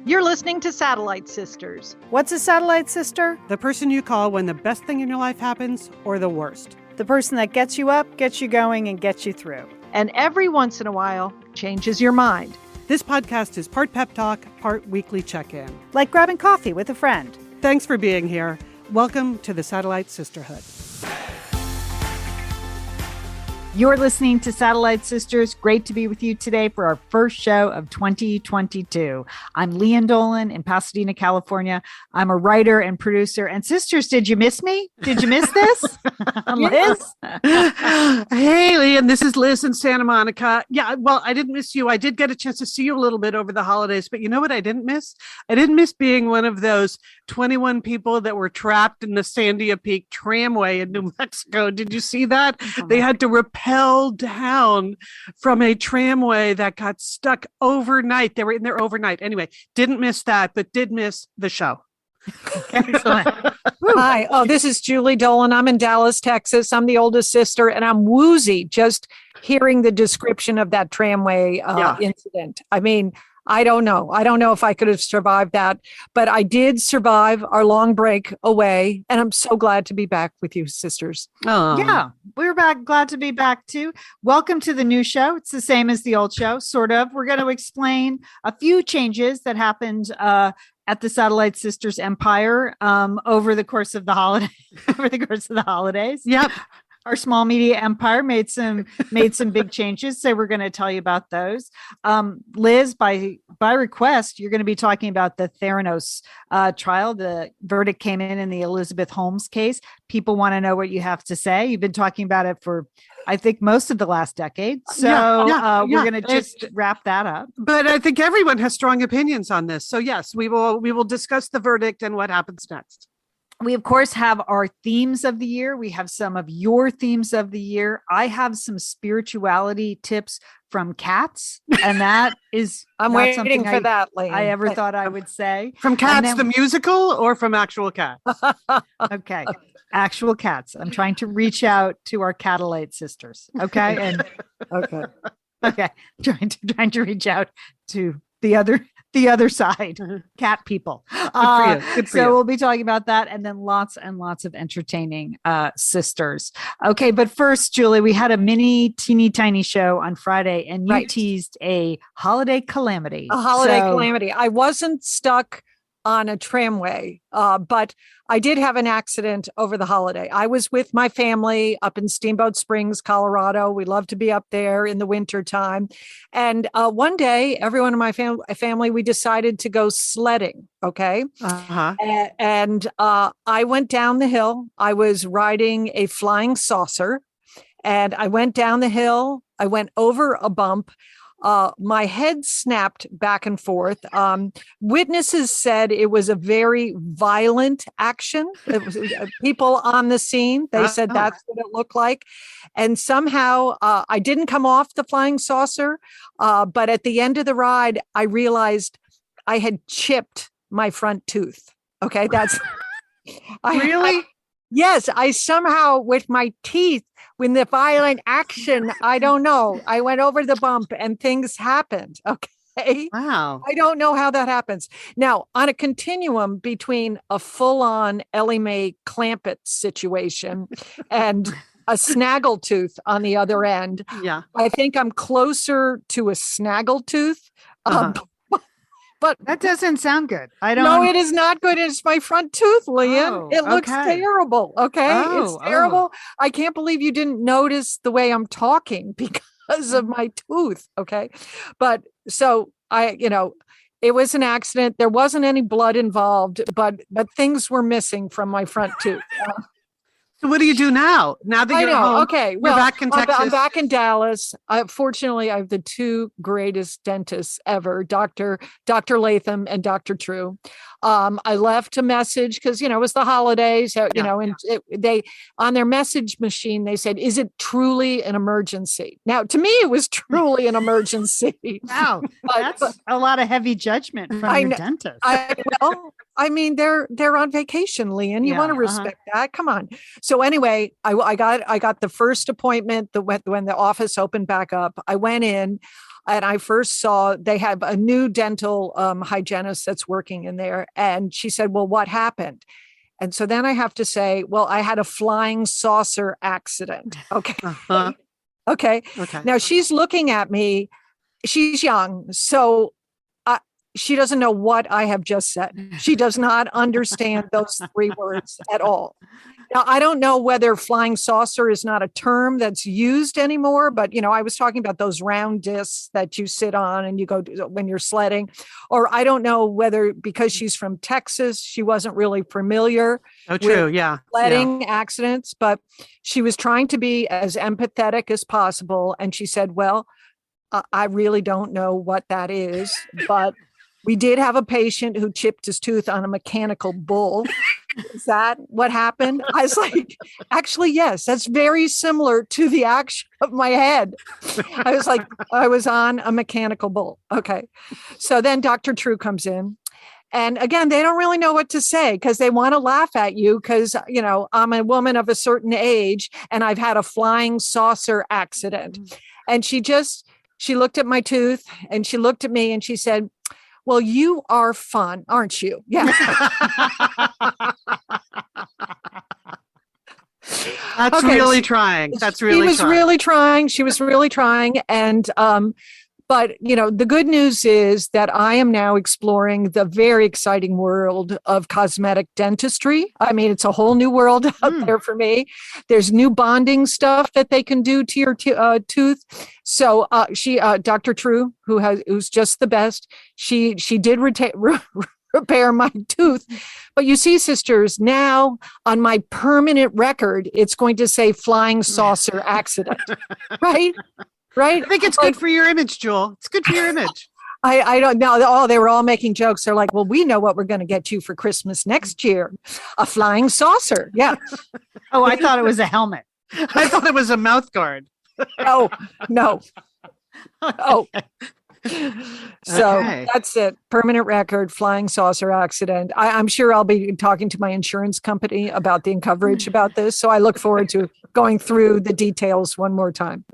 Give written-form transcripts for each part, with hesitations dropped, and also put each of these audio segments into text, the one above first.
You're listening to Satellite Sisters. What's a satellite sister? The person you call when the best thing in your life happens or the worst. The person that gets you up, gets you going, and gets you through. And every once in a while, changes your mind. This podcast is part pep talk, part weekly check-in. Like grabbing coffee with a friend. Thanks for being here. Welcome to the Satellite Sisterhood. You're listening to Satellite Sisters. Great to be with you today for our first show of 2022. I'm Lian in Pasadena, California. I'm a writer and producer. And sisters, did you miss me? Did you miss this? Liz? Hey, Lian, this is Liz in Santa Monica. Yeah, well, I didn't miss you. I did get a chance to see you a little bit over the holidays, but you know what I didn't miss? I didn't miss being one of those 21 people that were trapped in the Sandia Peak tramway in New Mexico. Did you see that? They had to rappel down from a tramway that got stuck overnight. They were in there overnight. Anyway, didn't miss that, but did miss the show. Excellent. Hi. Oh, this is Julie Dolan. I'm in Dallas, Texas. I'm the oldest sister, and I'm woozy just hearing the description of that tramway incident. I mean, I don't know. I don't know if I could have survived that, but I did survive our long break away, and I'm so glad to be back with you, sisters. Oh. Yeah, we're back. Glad to be back too. Welcome to the new show. It's the same as the old show, sort of. We're going to explain a few changes that happened at the Satellite Sisters empire over the course of the holidays. Yep. Our small media empire made some big changes. So we're going to tell you about those. Liz, by request, you're going to be talking about the Theranos trial. The verdict came in the Elizabeth Holmes case. People want to know what you have to say. You've been talking about it for, I think, most of the last decade. So we're going to just wrap that up. But I think everyone has strong opinions on this. So yes, we will discuss the verdict and what happens next. We, of course, have our themes of the year. We have some of your themes of the year. I have some spirituality tips from cats, and that is I'm waiting for that, Lian. I ever thought I would say. From Cats the musical or from actual cats? Okay. Actual cats. I'm trying to reach out to our Catalate sisters. Okay. And okay. Trying to reach out to the other side, cat people. Good for you. So we'll be talking about that, and then lots and lots of entertaining sisters. Okay, but first, Julie, we had a teeny tiny show on Friday, and you teased a holiday calamity. A holiday calamity. I wasn't stuck on a tramway, but I did have an accident over the holiday. I was with my family up in Steamboat Springs, Colorado. We love to be up there in the winter time. And one day, everyone in my family, we decided to go sledding. Okay. Uh-huh. And I went down the hill. I was riding a flying saucer, and I went down the hill. I went over a bump. My head snapped back and forth. Witnesses said it was a very violent action. It was, people on the scene, they said that's what it looked like. And somehow I didn't come off the flying saucer. But at the end of the ride, I realized I had chipped my front tooth. Okay, that's really? Yes, I somehow, with my teeth, when the violent action, I don't know, I went over the bump and things happened. Okay. Wow. I don't know how that happens. Now, on a continuum between a full-on Ellie Mae Clampett situation and a snaggletooth on the other end, I think I'm closer to a snaggletooth. But that doesn't sound good. No, it is not good. It's my front tooth, Lian. It looks terrible. Okay. It's terrible. I can't believe you didn't notice the way I'm talking because of my tooth. Okay. But so it was an accident. There wasn't any blood involved, but things were missing from my front tooth. So what do you do now? Now that you're home, okay. Well, you're back in Texas. I'm back in Dallas. Fortunately, I have the two greatest dentists ever, Dr. Latham and Dr. True. I left a message because, it was the holidays, they, on their message machine, they said, "Is it truly an emergency?" Now, to me, it was truly an emergency. Wow. That's a lot of heavy judgment from your dentist. I mean, they're on vacation, Lian. You want to respect that. Come on. So anyway, I got the first appointment when the office opened back up. I went in. And I first saw they have a new dental hygienist that's working in there. And she said, well, what happened? And so then I have to say, well, I had a flying saucer accident. Okay. Uh-huh. Okay. Okay. Now she's looking at me. She's young. So she doesn't know what I have just said. She does not understand those 3 words at all. Now, I don't know whether flying saucer is not a term that's used anymore, but, I was talking about those round discs that you sit on and you go when you're sledding, or I don't know whether because she's from Texas, she wasn't really familiar with sledding accidents, but she was trying to be as empathetic as possible. And she said, well, I really don't know what that is, but we did have a patient who chipped his tooth on a mechanical bull. Is that what happened? I was like, actually, yes, that's very similar to the action of my head. I was like, I was on a mechanical bull. Okay. So then Dr. True comes in. And again, they don't really know what to say because they want to laugh at you because, I'm a woman of a certain age and I've had a flying saucer accident. And she looked at my tooth and she looked at me and she said, well, you are fun, aren't you? Yeah. That's really trying. That's really She was really trying. She was really trying. And, but, the good news is that I am now exploring the very exciting world of cosmetic dentistry. I mean, it's a whole new world out there for me. There's new bonding stuff that they can do to your tooth. So Dr. True, who's just the best, she did repair my tooth. But you see, sisters, now on my permanent record, it's going to say flying saucer accident, right? Right. I think it's good for your image, Jewel. It's good for your image. I don't know. Oh, they were all making jokes. They're like, well, we know what we're going to get you for Christmas next year. A flying saucer. Yeah. Oh, I thought it was a helmet. I thought it was a mouth guard. No. Oh. So that's it. Permanent record, flying saucer accident. I'm sure I'll be talking to my insurance company about the coverage about this. So I look forward to going through the details one more time.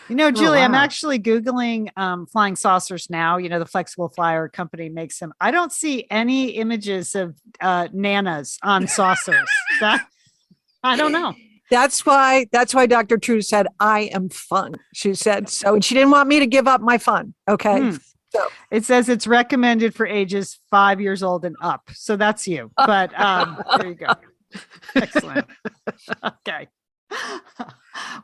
Julie, I'm actually Googling flying saucers now. The Flexible Flyer company makes them. I don't see any images of nanas on saucers. I don't know. That's why Dr. True said, I am fun. She said so. And she didn't want me to give up my fun. Okay. So it says it's recommended for ages 5 years old and up. So that's you. But there you go. Excellent. Okay.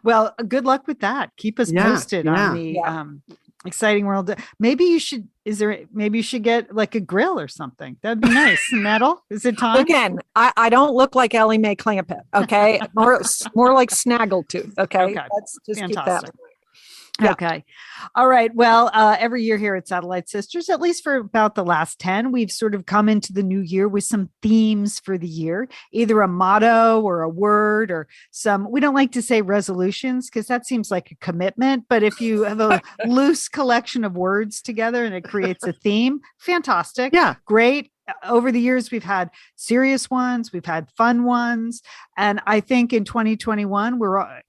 Well, good luck with that. Keep us posted on the exciting world. Maybe you should get like a grill or something. That'd be nice. Metal. Is it time? Again, I don't look like Ellie Mae Clampett. Okay. more like Snaggletooth. Okay. Let's just fantastic. keep that. Yeah. Okay. All right. Well, every year here at Satellite Sisters, at least for about the last 10, we've sort of come into the new year with some themes for the year, either a motto or a word or we don't like to say resolutions because that seems like a commitment. But if you have a loose collection of words together and it creates a theme, fantastic. Yeah. Great. Over the years, we've had serious ones, we've had fun ones. And I think in 2021,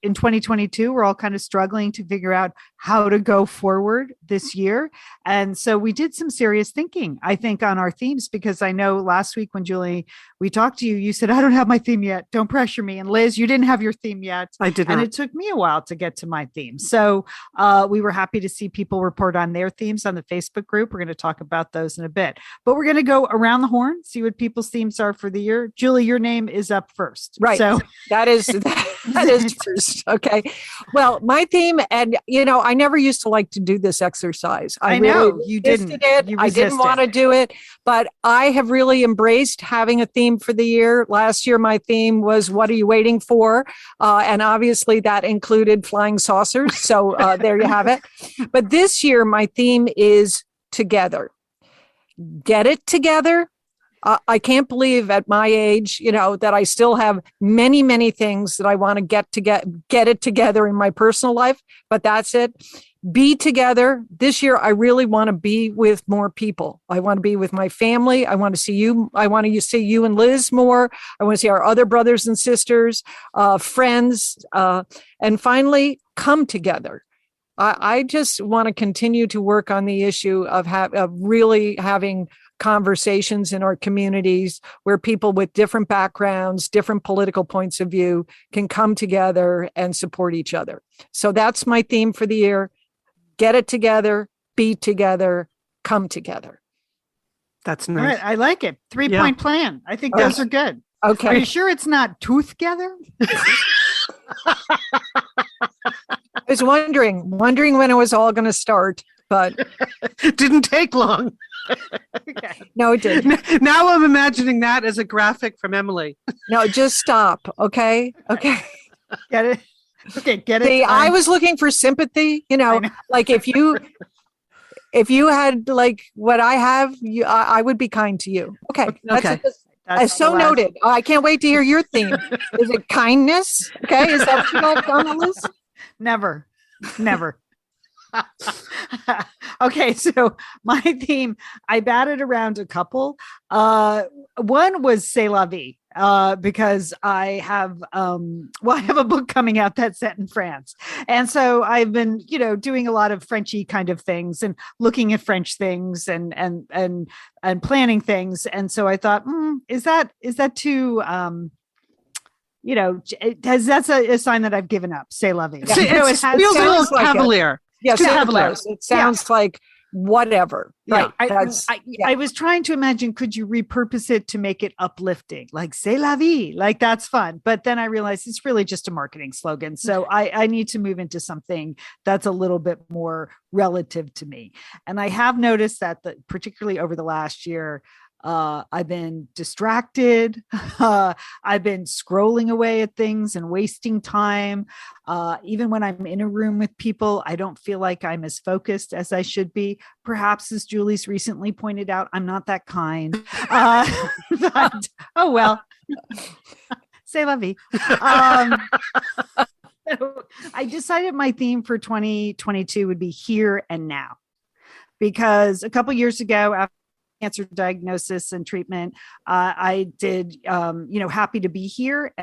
in 2022, we're all kind of struggling to figure out how to go forward this year. And so we did some serious thinking, I think, on our themes, because I know last week when Julie, we talked to you, you said, I don't have my theme yet. Don't pressure me. And Liz, you didn't have your theme yet. I did not. And it took me a while to get to my theme. So we were happy to see people report on their themes on the Facebook group. We're going to talk about those in a bit, but we're going to go around the horn, see what people's themes are for the year. Julie, your name is up first. Right. So that is first. Okay. Well, my theme, and I never used to like to do this exercise. I know you didn't. I didn't want to do it, but I have really embraced having a theme for the year. Last year, my theme was "What are you waiting for?" And obviously that included flying saucers. So there you have it. But this year, my theme is together. Get it together. I can't believe at my age, that I still have many, many things that I want to get it together in my personal life, but that's it. Be together. This year, I really want to be with more people. I want to be with my family. I want to see you. I want to see you and Liz more. I want to see our other brothers and sisters, friends, and finally come together. I just want to continue to work on the issue of really having conversations in our communities where people with different backgrounds, different political points of view can come together and support each other. So that's my theme for the year. Get it together, be together, come together. That's All nice. right, I like it. 3-point plan. I think those are good. Okay. Are you sure it's not together? I was wondering when it was all going to start, but it didn't take long. Okay. No, it didn't. Now I'm imagining that as a graphic from Emily. No, just stop. Okay. Okay. Get it? Okay, get it. See, I was looking for sympathy, like if you had like what I have, I would be kind to you. Okay. Okay. That's so noted. I can't wait to hear your theme. Is it kindness? Okay. Is that what you got on the list? Never. Okay, so my theme, I batted around a couple. One was C'est la vie, because I have a book coming out that's set in France. And so I've been, doing a lot of Frenchy kind of things and looking at French things and planning things. And so I thought, is that too that's a sign that I've given up. C'est la vie. It feels a little cavalier. Yes, it sounds like whatever. Yeah. Right. I was trying to imagine, could you repurpose it to make it uplifting? Like C'est la vie, like that's fun. But then I realized it's really just a marketing slogan. So I need to move into something that's a little bit more relative to me. And I have noticed that particularly over the last year, I've been distracted. I've been scrolling away at things and wasting time. Even when I'm in a room with people, I don't feel like I'm as focused as I should be. Perhaps, as Julie's recently pointed out, I'm not that kind. But, oh, well, c'est la vie. I decided my theme for 2022 would be here and now, because a couple years ago, after cancer diagnosis and treatment, I did, happy to be here.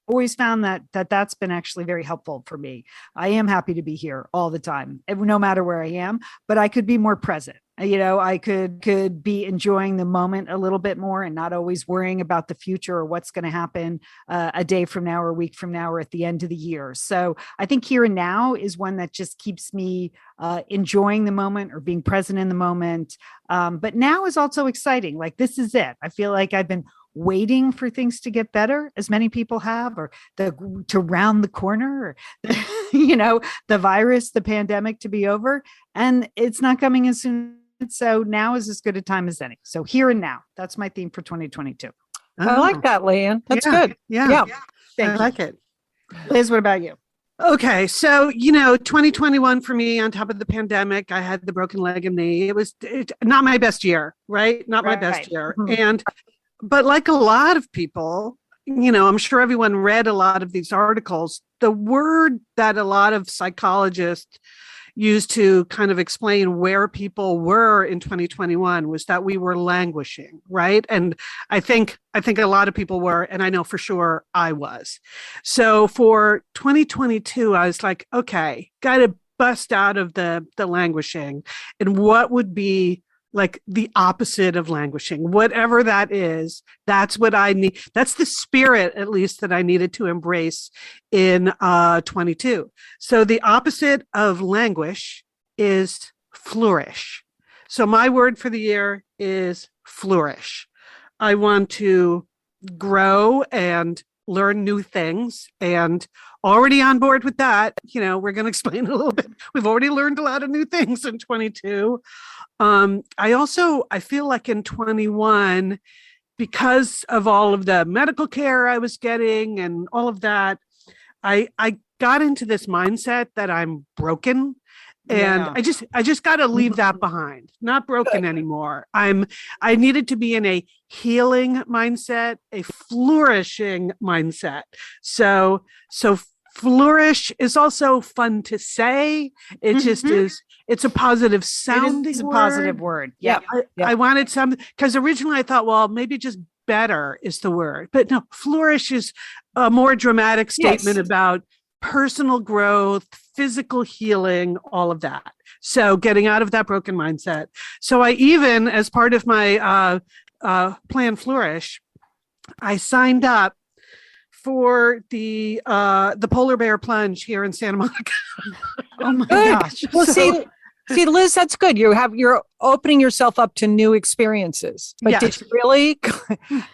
Always found that's been actually very helpful for me. I am happy to be here all the time, no matter where I am, but I could be more present. I could be enjoying the moment a little bit more and not always worrying about the future or what's going to happen a day from now or a week from now or at the end of the year. So I think here and now is one that just keeps me enjoying the moment or being present in the moment. But now is also exciting. Like, this is it. I feel like I've been waiting for things to get better, as many people have, or to round the corner, or the virus, the pandemic to be over, and it's not coming as soon. So now is as good a time as any. So here and now, that's my theme for 2022. I like that, Lian. That's good. Yeah. I like it. Liz, what about you? Okay. So, 2021 for me, on top of the pandemic, I had the broken leg and knee. It was not my best year, right? Not my best year. Mm-hmm. But like a lot of people, I'm sure everyone read a lot of these articles. The word that a lot of psychologists used to kind of explain where people were in 2021 was that we were languishing, right? And I think a lot of people were, and I know for sure I was. So for 2022, I was like, okay, got to bust out of the languishing. And what would be like the opposite of languishing, whatever that is, that's what I need. That's the spirit, at least, that I needed to embrace in 22. So the opposite of languish is flourish. So my word for the year is flourish. I want to grow and learn new things, and already on board with that. We're going to explain a little bit. We've already learned a lot of new things in 22. I feel like in 21, because of all of the medical care I was getting and all of that, I got into this mindset that I'm broken. And I just got to leave that behind. Not broken anymore. I needed to be in a healing mindset, a flourishing mindset. So flourish is also fun to say. It just is. It's a positive sounding. It's a positive word. Yeah. I wanted some, because originally I thought, well, maybe just better is the word, but no, flourish is a more dramatic statement about personal growth, physical healing, all of that. So getting out of that broken mindset. So I even, as part of my Plan Flourish, I signed up for the polar bear plunge here in Santa Monica. Oh my gosh. Well, see, Liz, that's good. You're opening yourself up to new experiences. But did you really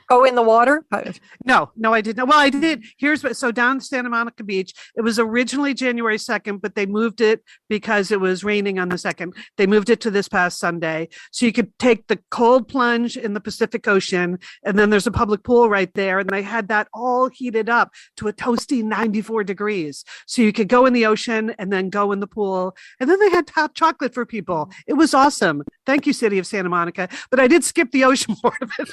go in the water? No, I didn't. Well, I did. So down Santa Monica Beach, it was originally January 2nd, but they moved it because it was raining on the 2nd. They moved it to this past Sunday. So you could take the cold plunge in the Pacific Ocean, and then there's a public pool right there. And they had that all heated up to a toasty 94 degrees. So you could go in the ocean and then go in the pool. And then they had hot chocolate for people. It was awesome. Thank you, City of Santa Monica. But I did skip the ocean part of it.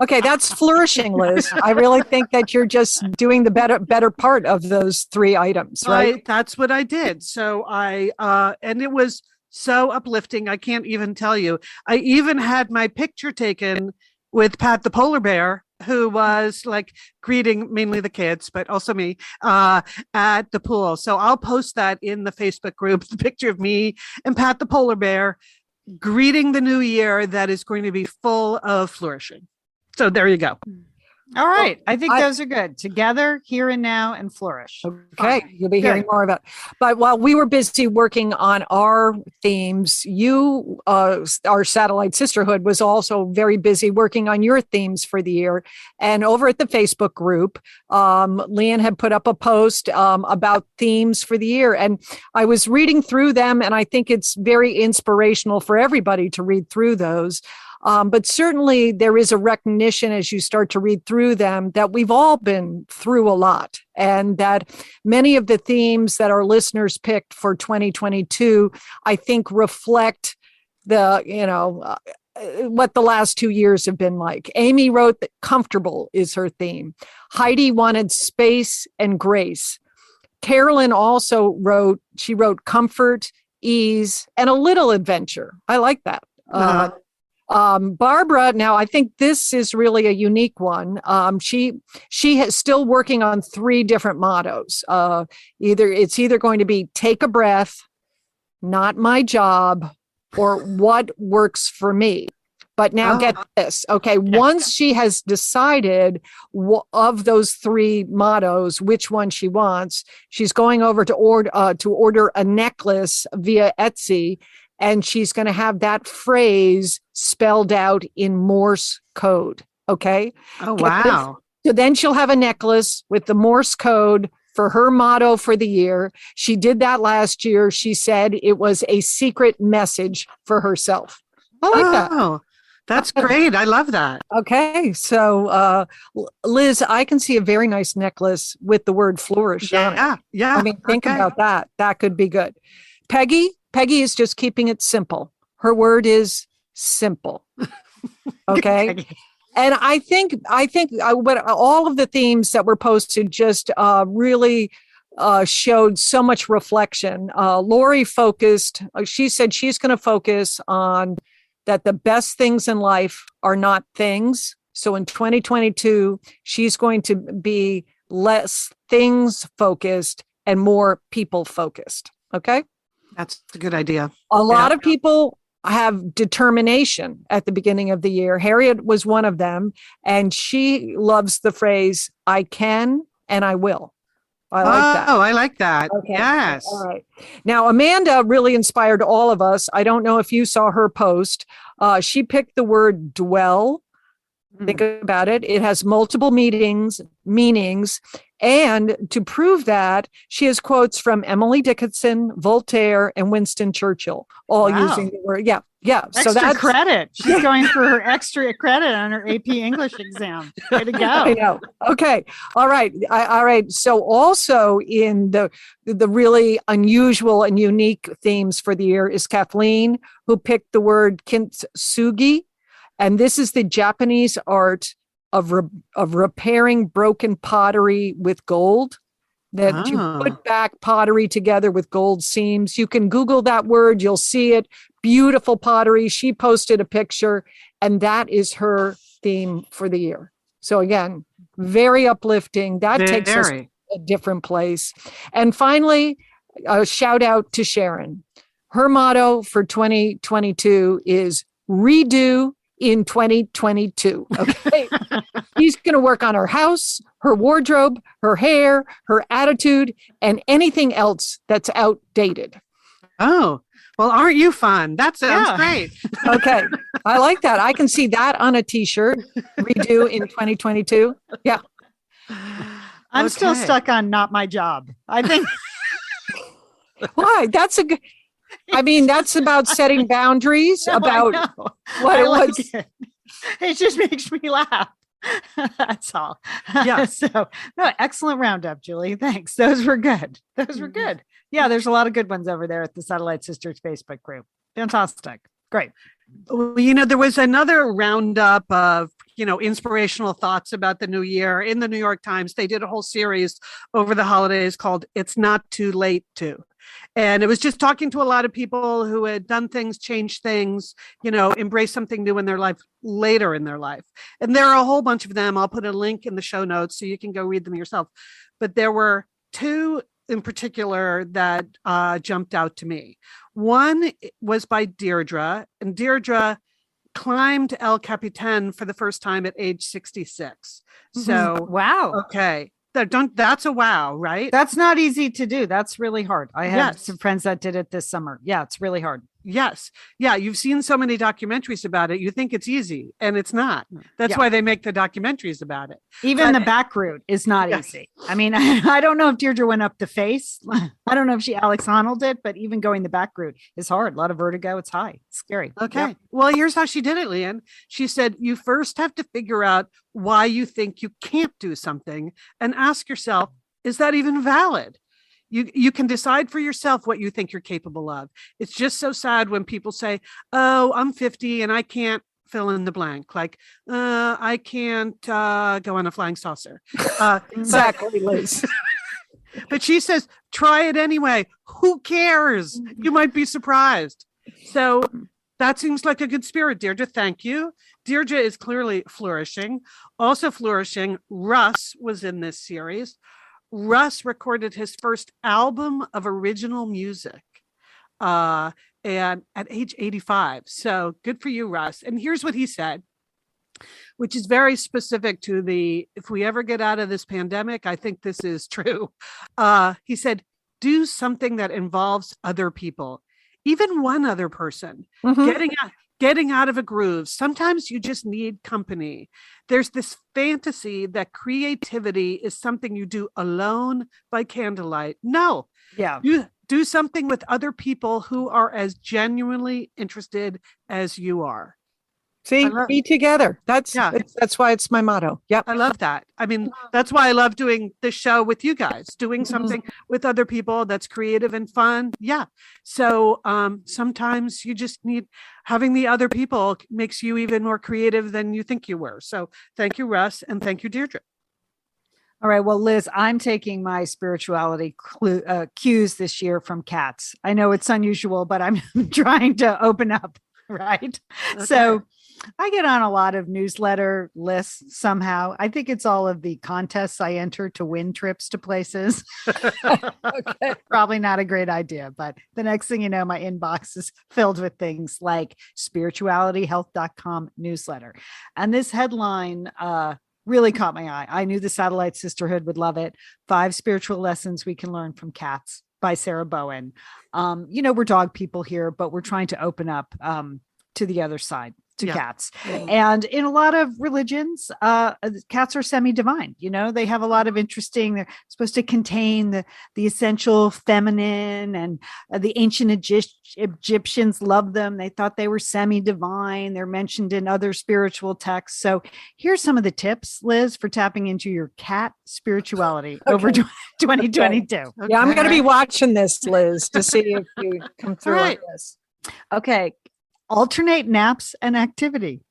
Okay, that's flourishing, Liz. I really think that you're just doing the better part of those 3 items, right? That's what I did. So and it was so uplifting. I can't even tell you. I even had my picture taken with Pat the polar bear, who was like greeting mainly the kids, but also me at the pool. So I'll post that in the Facebook group, the picture of me and Pat the polar bear greeting the new year that is going to be full of flourishing. So there you go. All right. I think those are good. Together, here and now, and flourish. Okay. You'll be hearing more about it. But while we were busy working on our themes, you, our Satellite Sisterhood, was also very busy working on your themes for the year. And over at the Facebook group, Lian had put up a post about themes for the year. And I was reading through them, and I think it's very inspirational for everybody to read through those. But certainly there is a recognition as you start to read through them that we've all been through a lot, and that many of the themes that our listeners picked for 2022, I think reflect the, what the last 2 years have been like. Amy wrote that comfortable is her theme. Heidi wanted space and grace. Carolyn also wrote comfort, ease, and a little adventure. I like that. Barbara, now I think this is really a unique one. She is still working on 3 different mottos. It's either going to be take a breath, not my job, or what works for me. But now get this. Okay. Once she has decided of those 3 mottos, which one she wants, she's going over to order a necklace via Etsy. And she's going to have that phrase spelled out in Morse code. Okay. Oh, wow. So then she'll have a necklace with the Morse code for her motto for the year. She did that last year. She said it was a secret message for herself. I like that. Oh, that's great. I love that. Okay. So, Liz, I can see a very nice necklace with the word flourish on it. Yeah. I mean, think about that. That could be good. Peggy is just keeping it simple. Her word is simple. Okay. And I think what all of the themes that were posted just really showed so much reflection. Lori focused, she said she's going to focus on that the best things in life are not things. So in 2022, she's going to be less things focused and more people focused. Okay. That's a good idea. A lot of people have determination at the beginning of the year. Harriet was one of them, and she loves the phrase, I can and I will. I like that. Oh, I like that. Okay. Yes. All right. Now, Amanda really inspired all of us. I don't know if you saw her post. She picked the word dwell. Think about it. It has multiple meanings. And to prove that, she has quotes from Emily Dickinson, Voltaire, and Winston Churchill, all using the word. Yeah. Extra so that's credit. She's going for her extra credit on her AP English exam. Way to go. I know. Okay. All right. All right. So also in the really unusual and unique themes for the year is Kathleen, who picked the word kintsugi. And this is the Japanese art of repairing broken pottery with gold, that you put back pottery together with gold seams. You can Google that word. You'll see it. Beautiful pottery. She posted a picture, and that is her theme for the year. So again, very uplifting. That takes us a different place. And finally, a shout out to Sharon. Her motto for 2022 is redo in 2022. Okay. She's going to work on her house, her wardrobe, her hair, her attitude, and anything else that's outdated. Oh, well, aren't you fun? That sounds great. Okay. I like that. I can see that on a t-shirt. Redo in 2022. Yeah. I'm still stuck on not my job. I think. Why? That's a good. I mean, that's about setting boundaries, about what it was. Like it just makes me laugh. That's all. Yeah. So, no, excellent roundup, Julie. Thanks. Those were good. Yeah, there's a lot of good ones over there at the Satellite Sisters Facebook group. Fantastic. Great. Well, there was another roundup of, inspirational thoughts about the new year in the New York Times. They did a whole series over the holidays called It's Not Too Late To. And it was just talking to a lot of people who had done things, changed things, embrace something new in their life later in their life. And there are a whole bunch of them. I'll put a link in the show notes so you can go read them yourself. But there were two in particular that jumped out to me. One was by Deirdre, and Deirdre climbed El Capitan for the first time at age 66. So, wow. Okay. That's a wow, right? That's not easy to do. That's really hard. I have some friends that did it this summer. Yeah, it's really hard. Yes. Yeah. You've seen so many documentaries about it. You think it's easy, and it's not. That's why they make the documentaries about it. Even the back route is not easy. I mean, I don't know if Deirdre went up the face. I don't know if Alex Honnold did, but even going the back route is hard. A lot of vertigo. It's high. It's scary. Okay. Yep. Well, here's how she did it, Lian. She said, you first have to figure out why you think you can't do something and ask yourself, is that even valid? You can decide for yourself what you think you're capable of. It's just so sad when people say, oh, I'm 50 and I can't fill in the blank. Like, I can't go on a flying saucer. Exactly, Liz. But she says, try it anyway. Who cares? You might be surprised. So that seems like a good spirit, Deirdre. Thank you. Deirdre is clearly flourishing. Also flourishing, Russ was in this series. Russ recorded his first album of original music and at age 85. So good for you, Russ. And here's what he said, which is very specific to if we ever get out of this pandemic, I think this is true. He said, do something that involves other people, even one other person. Getting out of a groove. Sometimes you just need company. There's this fantasy that creativity is something you do alone by candlelight. No. Yeah. You do something with other people who are as genuinely interested as you are. See, be together. That's why it's my motto. Yep. I love that. I mean, that's why I love doing this show with you guys, doing something with other people that's creative and fun. Yeah. So sometimes you just need having the other people makes you even more creative than you think you were. So thank you, Russ. And thank you, Deirdre. All right. Well, Liz, I'm taking my spirituality cues this year from cats. I know it's unusual, but I'm trying to open up. Right. Okay. So I get on a lot of newsletter lists somehow. I think it's all of the contests I enter to win trips to places. Okay. Probably not a great idea, but the next thing you know, my inbox is filled with things like spiritualityhealth.com newsletter. And this headline really caught my eye. I knew the Satellite Sisterhood would love it. 5 spiritual lessons we can learn from cats by Sarah Bowen. We're dog people here, but we're trying to open up to the other side. To cats. And in a lot of religions, cats are semi-divine. They have a lot of they're supposed to contain the essential feminine, and the ancient Egyptians loved them. They thought they were semi-divine. They're mentioned in other spiritual texts. So here's some of the tips, Liz, for tapping into your cat spirituality over 2022. Okay. Yeah, I'm going to be watching this, Liz, to see if you come through on this. Okay. Alternate naps and activity.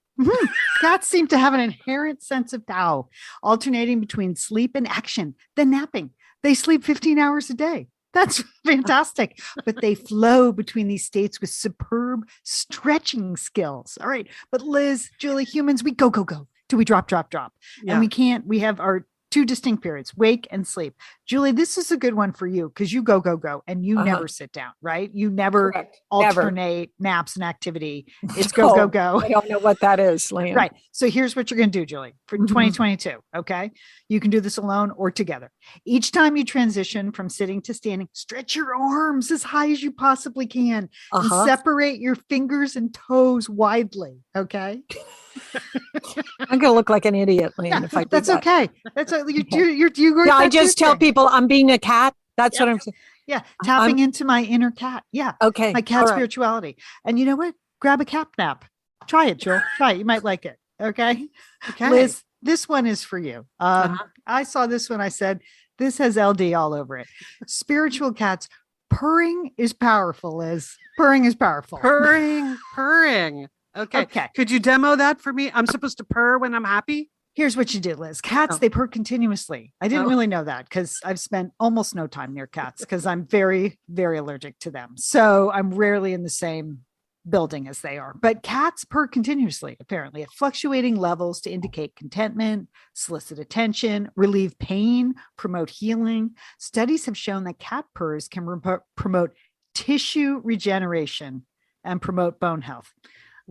Cats seem to have an inherent sense of Tao, alternating between sleep and action, then napping. They sleep 15 hours a day. That's fantastic. But they flow between these states with superb stretching skills. All right. But Liz, Julie, humans, we go. Do we drop? Yeah. And we have our two distinct periods, wake and sleep. Julie, this is a good one for you because you go, go, go, and you never sit down, right? You never Correct. alternate naps and activity. It's go, go, go. I don't know what that is, Lian. Right. So here's what you're going to do, Julie, for 2022. Okay. You can do this alone or together. Each time you transition from sitting to standing, stretch your arms as high as you possibly can and separate your fingers and toes widely. Okay. I'm going to look like an idiot, Lian, if I do That's that. okay. That's I just tell people I'm being a cat. That's what I'm saying. Yeah. Tapping into my inner cat. Yeah. Okay. My cat spirituality. And you know what? Grab a cat nap. Try it, Jill. Try it. You might like it. Okay. Okay. Liz, this one is for you. I saw this one. I said, this has LD all over it. Spiritual cats. Purring is powerful, Liz. Purring is powerful. Purring. Okay. Could you demo that for me? I'm supposed to purr when I'm happy? Here's what you do, Liz. Cats, they purr continuously. I didn't really know that because I've spent almost no time near cats because I'm very, very allergic to them. So I'm rarely in the same building as they are. But cats purr continuously, apparently, at fluctuating levels to indicate contentment, solicit attention, relieve pain, promote healing. Studies have shown that cat purrs can promote tissue regeneration and promote bone health.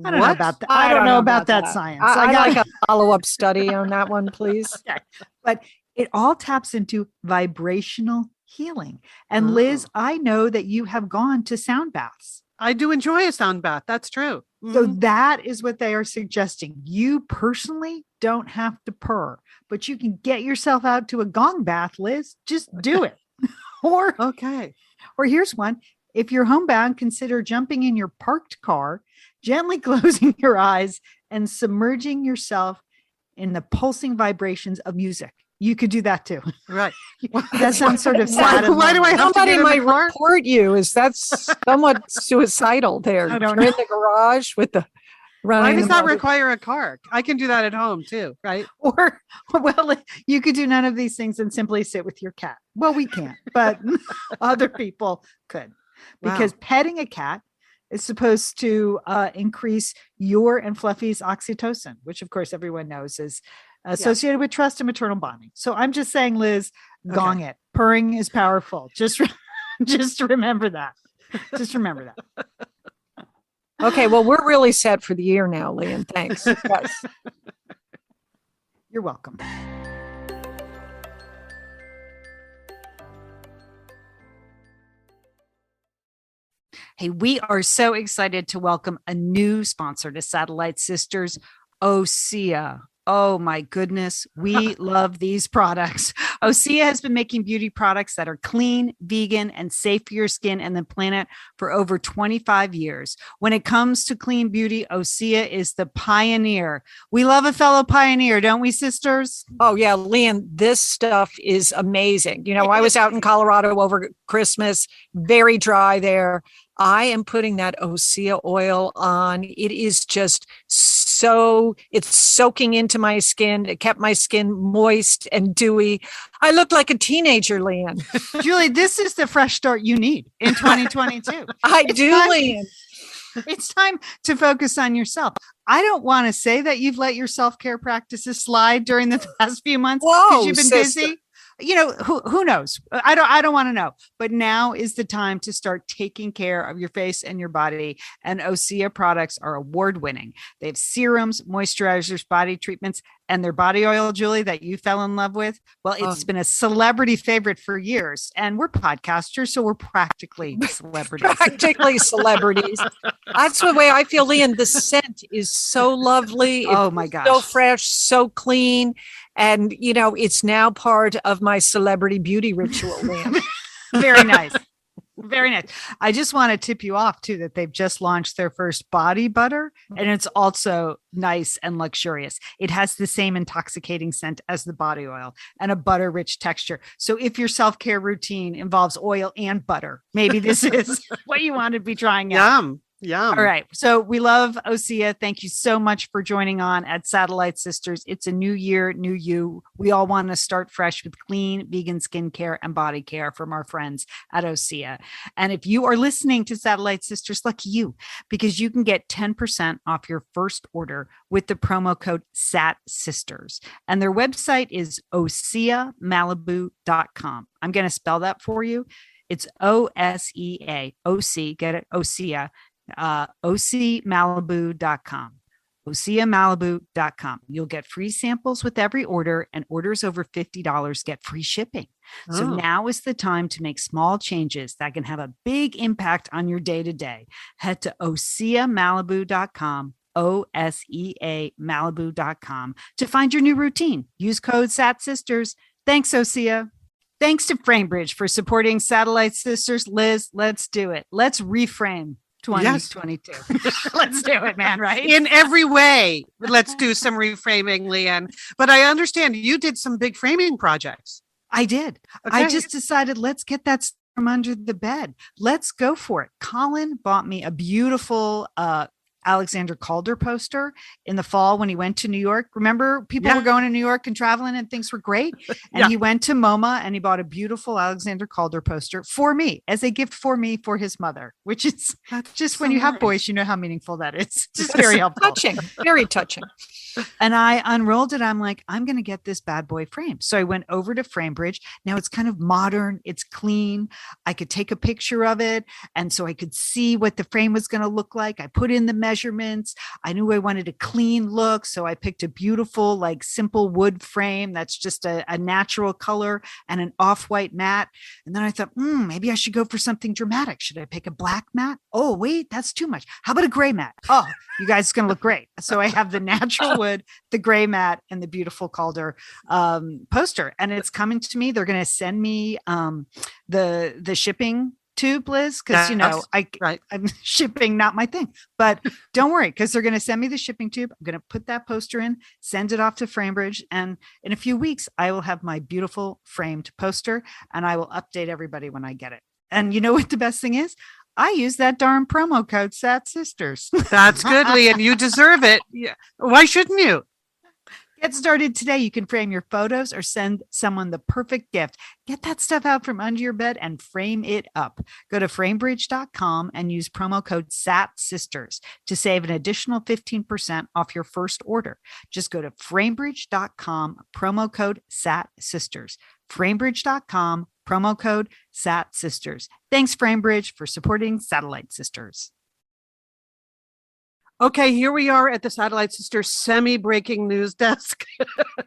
I don't know about that. I don't know about that science. I like a follow-up study on that one, please. Okay. But it all taps into vibrational healing. And Liz, I know that you have gone to sound baths. I do enjoy a sound bath. That's true. So that is what they are suggesting. You personally don't have to purr, but you can get yourself out to a gong bath, Liz. Just do it. Or here's one. If you're homebound, consider jumping in your parked car, gently closing your eyes and submerging yourself in the pulsing vibrations of music. You could do that too. Right. That sounds sort of sad. Why do I have Somebody to get might in the car? report you. Is that somewhat suicidal there? I don't You're know. in the garage with the running. Why does the that motor- require a car? I can do that at home too, right? Or, well, you could do none of these things and simply sit with your cat. Well, we can't, but other people could. Because petting a cat is supposed to increase your and Fluffy's oxytocin, which of course everyone knows is associated with trust and maternal bonding. So I'm just saying, Liz, gong it. Purring is powerful. Just remember that. Just remember that. Okay, well, we're really set for the year now, Lian. Thanks. Yes. You're welcome. Hey, we are so excited to welcome a new sponsor to Satellite Sisters, Osea. Oh my goodness. We love these products. Osea has been making beauty products that are clean, vegan, and safe for your skin and the planet for over 25 years. When it comes to clean beauty, Osea is the pioneer. We love a fellow pioneer, don't we, sisters? Oh, yeah, Lian, this stuff is amazing. You know, I was out in Colorado over Christmas, very dry there. I am putting that Osea oil on. It is just it's soaking into my skin. It kept my skin moist and dewy. I looked like a teenager, Lian. Julie, this is the fresh start you need in 2022. Lian. It's time to focus on yourself. I don't want to say that you've let your self-care practices slide during the past few months because you've been busy. You know, who knows? I don't want to know. But now is the time to start taking care of your face and your body. And Osea products are award-winning. They have serums, moisturizers, body treatments, and their body oil, Julie, that you fell in love with. Well, it's been a celebrity favorite for years. And we're podcasters, so we're practically celebrities. Practically celebrities. That's the way I feel, Lian. The scent is so lovely. Oh my gosh. So fresh, so clean. And, you know, it's now part of my celebrity beauty ritual, Lian. Very nice. Very nice. I just want to tip you off too, that they've just launched their first body butter and it's also nice and luxurious. It has the same intoxicating scent as the body oil and a butter rich texture. So if your self-care routine involves oil and butter, maybe this is what you want to be trying out. Yum. Yum. All right. So we love Osea. Thank you so much for joining on at Satellite Sisters. It's a new year, new you. We all want to start fresh with clean vegan skincare and body care from our friends at Osea. And if you are listening to Satellite Sisters, lucky you, because you can get 10% off your first order with the promo code SATSisters. And their website is oseamalibu.com. I'm going to spell that for you. It's OSEA, OC, get it? Osea. OCMalibu.com. OceaMalibu.com. You'll get free samples with every order, and orders over $50 get free shipping. So now is the time to make small changes that can have a big impact on your day to day. Head to OceaMalibu.com, OSEAMalibu.com to find your new routine. Use code SATSisters. Thanks, Osea. Thanks to FrameBridge for supporting Satellite Sisters. Liz, let's do it. Let's reframe 2022. Yes. Let's do it, man, right? In every way. Let's do some reframing, Lian. But I understand you did some big framing projects. I did. Okay. I just decided, let's get that from under the bed. Let's go for it. Colin bought me a beautiful Alexander Calder poster in the fall when he went to New York. Remember, people were going to New York and traveling and things were great. And he went to MoMA and he bought a beautiful Alexander Calder poster for me as a gift for me for his mother, which is just when you have boys, you know how meaningful that is. Just very helpful. Touching, very touching. And I unrolled it. I'm like, I'm going to get this bad boy framed. So I went over to FrameBridge. Now it's kind of modern. It's clean. I could take a picture of it. And so I could see what the frame was going to look like. I put in the measurements. I knew I wanted a clean look. So I picked a beautiful, like simple wood frame. That's just a natural color and an off-white mat. And then I thought, maybe I should go for something dramatic. Should I pick a black mat? Oh, wait, that's too much. How about a gray mat? Oh, you guys, it's going to look great. So I have the natural wood, the gray mat, and the beautiful Calder poster. And it's coming to me. They're going to send me the shipping tube, Liz, because I'm shipping, not my thing. But don't worry, because they're going to send me the shipping tube. I'm going to put that poster in, send it off to FrameBridge, and in a few weeks, I will have my beautiful framed poster, and I will update everybody when I get it. And you know what the best thing is? I use that darn promo code SATSisters. That's good, Lian. You deserve it. Yeah. Why shouldn't you? Get started today. You can frame your photos or send someone the perfect gift. Get that stuff out from under your bed and frame it up. Go to framebridge.com and use promo code SATSisters to save an additional 15% off your first order. Just go to framebridge.com, promo code SATSisters. Framebridge.com, promo code SATSisters. Thanks, FrameBridge, for supporting Satellite Sisters. Okay, here we are at the Satellite Sisters semi-breaking news desk,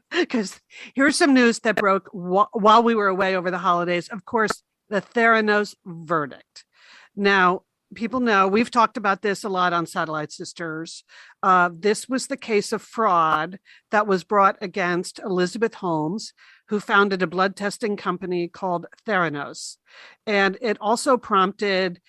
because here's some news that broke while we were away over the holidays. Of course, the Theranos verdict. Now, people know we've talked about this a lot on Satellite Sisters. This was the case of fraud that was brought against Elizabeth Holmes, who founded a blood testing company called Theranos. And it also prompted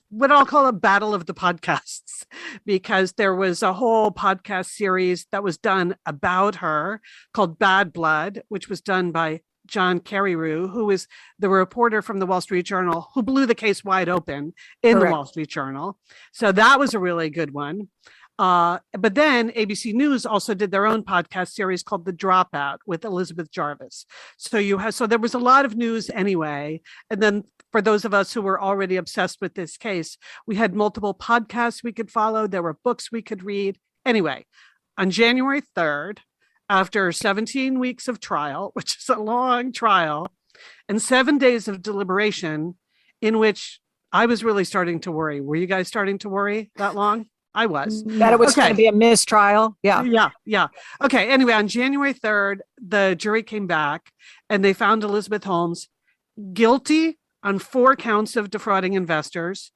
what I'll call a battle of the podcasts, because there was a whole podcast series that was done about her called Bad Blood, which was done by John Carreyrou, who is the reporter from the Wall Street Journal who blew the case wide open in the Wall Street Journal. So that was a really good one. But then ABC News also did their own podcast series called The Dropout with Elizabeth Jarvis. So there was a lot of news anyway. And then for those of us who were already obsessed with this case, we had multiple podcasts we could follow. There were books we could read. Anyway, on January 3rd, after 17 weeks of trial, which is a long trial, and 7 days of deliberation, in which I was really starting to worry. Were you guys starting to worry that long? I was. That it was going to be a mistrial. Yeah. Yeah. Okay. Anyway, on January 3rd, the jury came back and they found Elizabeth Holmes guilty on 4 counts of defrauding investors,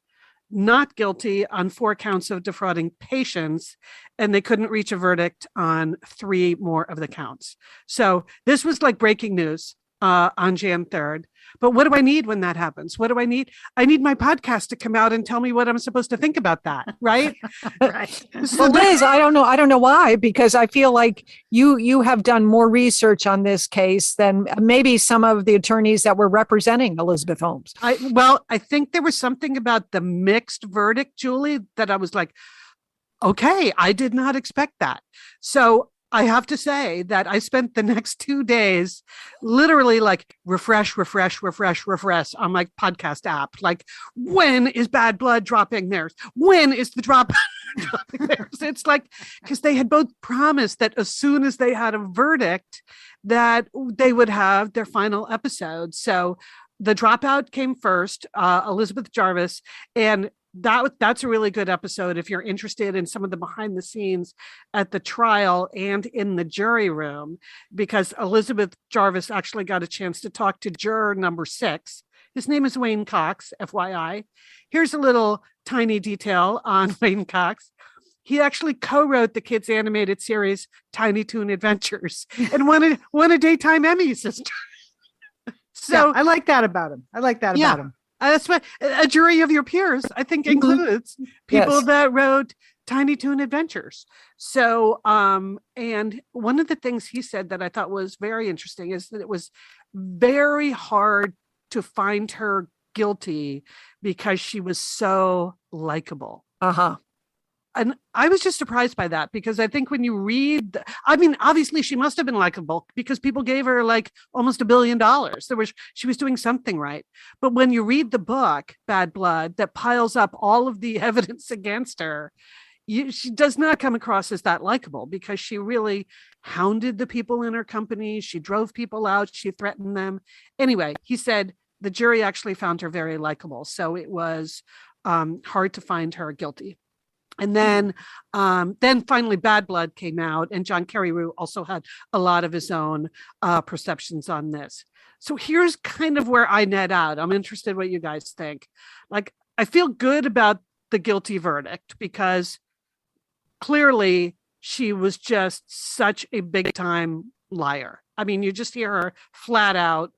not guilty on 4 counts of defrauding patients, and they couldn't reach a verdict on 3 more of the counts. So this was like breaking news. on Jan 3rd. But what do I need when that happens? What do I need? I need my podcast to come out and tell me what I'm supposed to think about that. Right. Right. Well, Liz, I don't know why, because I feel like you have done more research on this case than maybe some of the attorneys that were representing Elizabeth Holmes. I think there was something about the mixed verdict, Julie, that I was like, okay, I did not expect that. So I have to say that I spent the next 2 days literally like refresh on my podcast app. Like, when is Bad Blood dropping theirs? When is the drop dropping theirs? It's like, because they had both promised that as soon as they had a verdict, that they would have their final episode. So the Dropout came first, Elizabeth Jarvis, and that's a really good episode if you're interested in some of the behind the scenes at the trial and in the jury room, because Elizabeth Jarvis actually got a chance to talk to juror number 6. His name is Wayne Cox, FYI. Here's a little tiny detail on Wayne Cox. He actually co-wrote the kids' animated series Tiny Toon Adventures and won a Daytime Emmy, sister. So I like that about him. About him. That's what a jury of your peers, I think, includes people that wrote Tiny Toon Adventures. So, and one of the things he said that I thought was very interesting is that it was very hard to find her guilty because she was so likable. And I was just surprised by that, because I think when you read, obviously she must have been likable because people gave her like almost $1 billion. She was doing something right. But when you read the book, Bad Blood, that piles up all of the evidence against her, she does not come across as that likable, because she really hounded the people in her company. She drove people out. She threatened them. Anyway, he said the jury actually found her very likable. So it was hard to find her guilty. And then finally Bad Blood came out, and John Carreyrou also had a lot of his own perceptions on this. So here's kind of where I net out. I'm interested what you guys think. Like, I feel good about the guilty verdict because clearly she was just such a big time liar. I mean, you just hear her flat out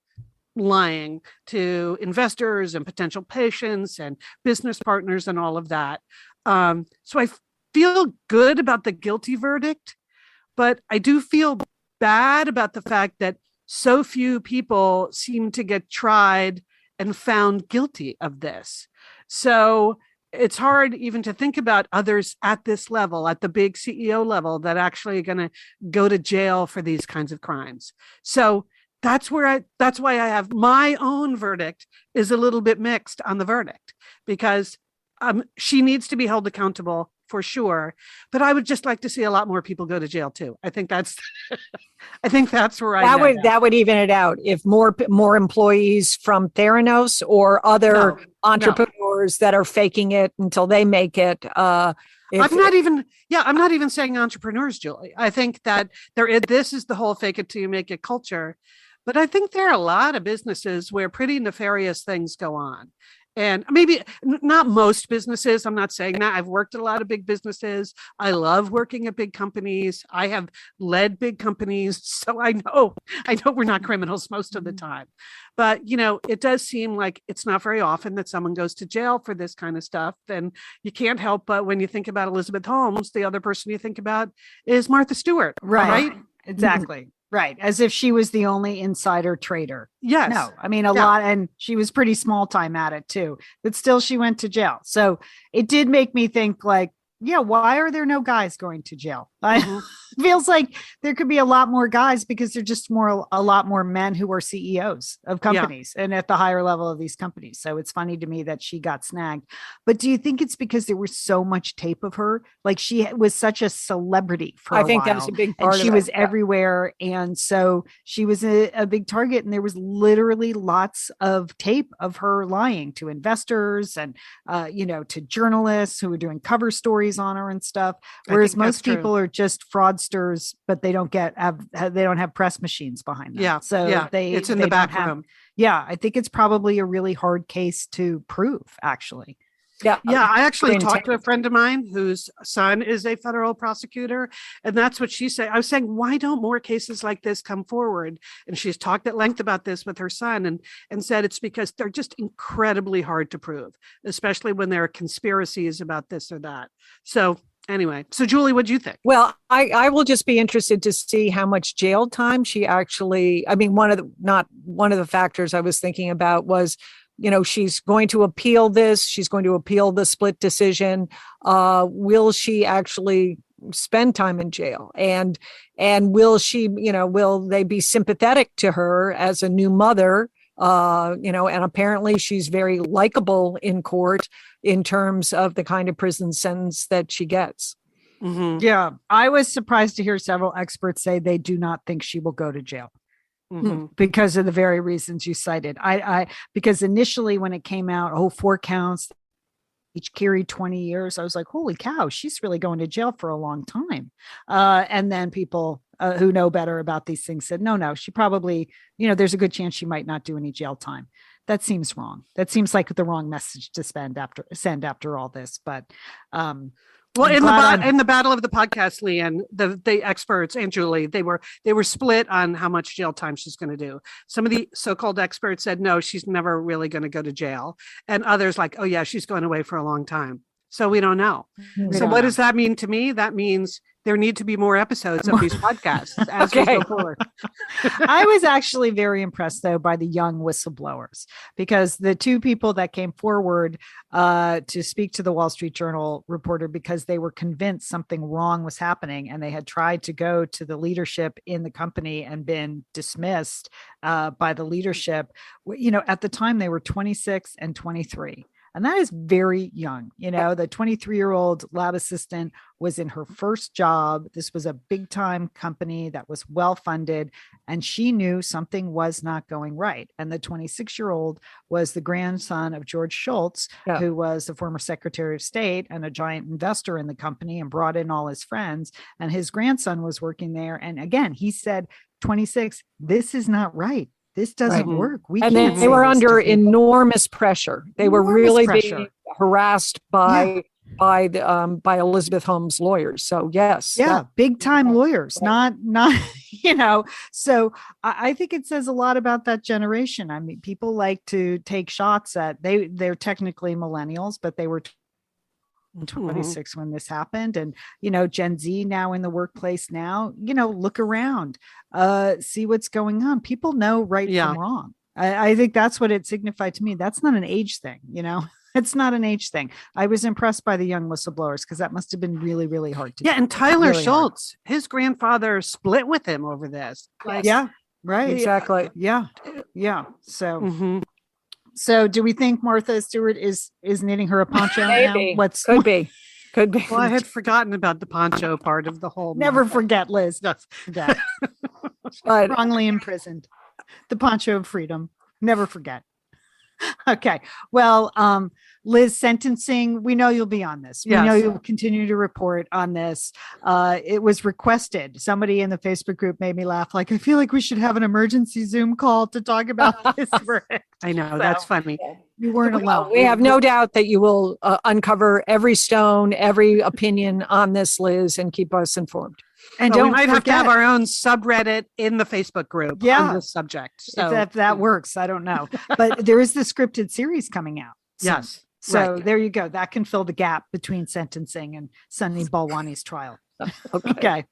lying to investors and potential patients and business partners and all of that. So I feel good about the guilty verdict, but I do feel bad about the fact that so few people seem to get tried and found guilty of this. So it's hard even to think about others at this level, at the big CEO level, that actually are going to go to jail for these kinds of crimes. So that's why I have my own verdict is a little bit mixed on the verdict, because she needs to be held accountable for sure, but I would just like to see a lot more people go to jail too. I think that's where that would even it out if more employees from Theranos or other entrepreneurs that are faking it until they make it. I'm not even saying entrepreneurs, Julie. I think that this is the whole fake it till you make it culture, but I think there are a lot of businesses where pretty nefarious things go on. And maybe not most businesses. I'm not saying that. I've worked at a lot of big businesses. I love working at big companies. I have led big companies. So I know we're not criminals most of the time. But, it does seem like it's not very often that someone goes to jail for this kind of stuff. And you can't help but when you think about Elizabeth Holmes, the other person you think about is Martha Stewart. Right? Exactly. Right. As if she was the only insider trader. Yes. No, I mean, a lot. And she was pretty small time at it too, but still she went to jail. So it did make me think like, why are there no guys going to jail? Feels like there could be a lot more guys because there're just a lot more men who are CEOs of companies and at the higher level of these companies. So it's funny to me that she got snagged. But do you think it's because there was so much tape of her? Like she was such a celebrity for a while. I think that's a big part of it. She was everywhere. And so she was a big target. And there was literally lots of tape of her lying to investors and, to journalists who were doing cover stories on her and stuff. Whereas most people are just fraudsters, but they don't have press machines behind them. Yeah. So it's in the back room. Yeah. I think it's probably a really hard case to prove, actually. Yeah. Yeah, I actually Green talked to a ticket. friend of mine whose son is a federal prosecutor, and that's what she said. I was saying, why don't more cases like this come forward? And she's talked at length about this with her son, and said it's because they're just incredibly hard to prove, especially when there are conspiracies about this or that. So anyway, so Julie, what do you think? Well, I will just be interested to see how much jail time she actually, I mean, one of the factors I was thinking about was, she's going to appeal this. She's going to appeal the split decision. Will she actually spend time in jail? And will she, will they be sympathetic to her as a new mother? And apparently she's very likable in court in terms of the kind of prison sentence that she gets. Mm-hmm. Yeah. I was surprised to hear several experts say they do not think she will go to jail. Mm-hmm. Because of the very reasons you cited. Because initially when it came out, 4 counts, each carried 20 years. I was like, holy cow, she's really going to jail for a long time. And then people who know better about these things said, no, she probably, there's a good chance she might not do any jail time. That seems wrong. That seems like the wrong message to send after all this. But well, in the battle of the podcast, Lian, the experts and Julie, they were split on how much jail time she's going to do. Some of the so-called experts said, no, she's never really going to go to jail. And others like, oh yeah, she's going away for a long time. So we don't know. So what does that mean to me? That means there need to be more episodes of these podcasts as we go forward. I was actually very impressed, though, by the young whistleblowers, because the 2 people that came forward to speak to the Wall Street Journal reporter because they were convinced something wrong was happening, and they had tried to go to the leadership in the company and been dismissed by the leadership. At the time, they were 26 and 23. And that is very young. The 23-year-old lab assistant was in her first job. This was a big time company that was well funded, and she knew something was not going right. And the 26-year-old was the grandson of George Shultz, who was the former Secretary of State and a giant investor in the company and brought in all his friends. And his grandson was working there. And again, he said, 26, this is not right. This doesn't work. They were under enormous pressure. They were really being harassed by Elizabeth Holmes' lawyers. So yes, big time lawyers. Not So I think it says a lot about that generation. I mean, people like to take shots at they're technically millennials, but they were 26 when this happened. And, Gen Z now in the workplace now, look around, see what's going on. People know right from wrong. I think that's what it signified to me. That's not an age thing, It's not an age thing. I was impressed by the young whistleblowers because that must have been really, really hard to do. And Tyler Schultz, his grandfather split with him over this. Yeah, right. Exactly. Yeah. So, So do we think Martha Stewart is knitting her a poncho Maybe. now? Could be. Well, I had forgotten about the poncho part of the whole. Never forget, Liz. Yes. Forget. Wrongly imprisoned. The poncho of freedom. Never forget. Okay. Well, Liz, sentencing, we know you'll be on this. We know you'll continue to report on this. It was requested. Somebody in the Facebook group made me laugh. Like, I feel like we should have an emergency Zoom call to talk about this verdict. I know. That's funny. You weren't alone. We have no doubt that you will uncover every stone, every opinion on this, Liz, and keep us informed. And we might have to have our own subreddit in the Facebook group on this subject. So if that works, I don't know. But there is the scripted series coming out. Yes. So there you go. That can fill the gap between sentencing and Sunny Balwani's trial. Okay.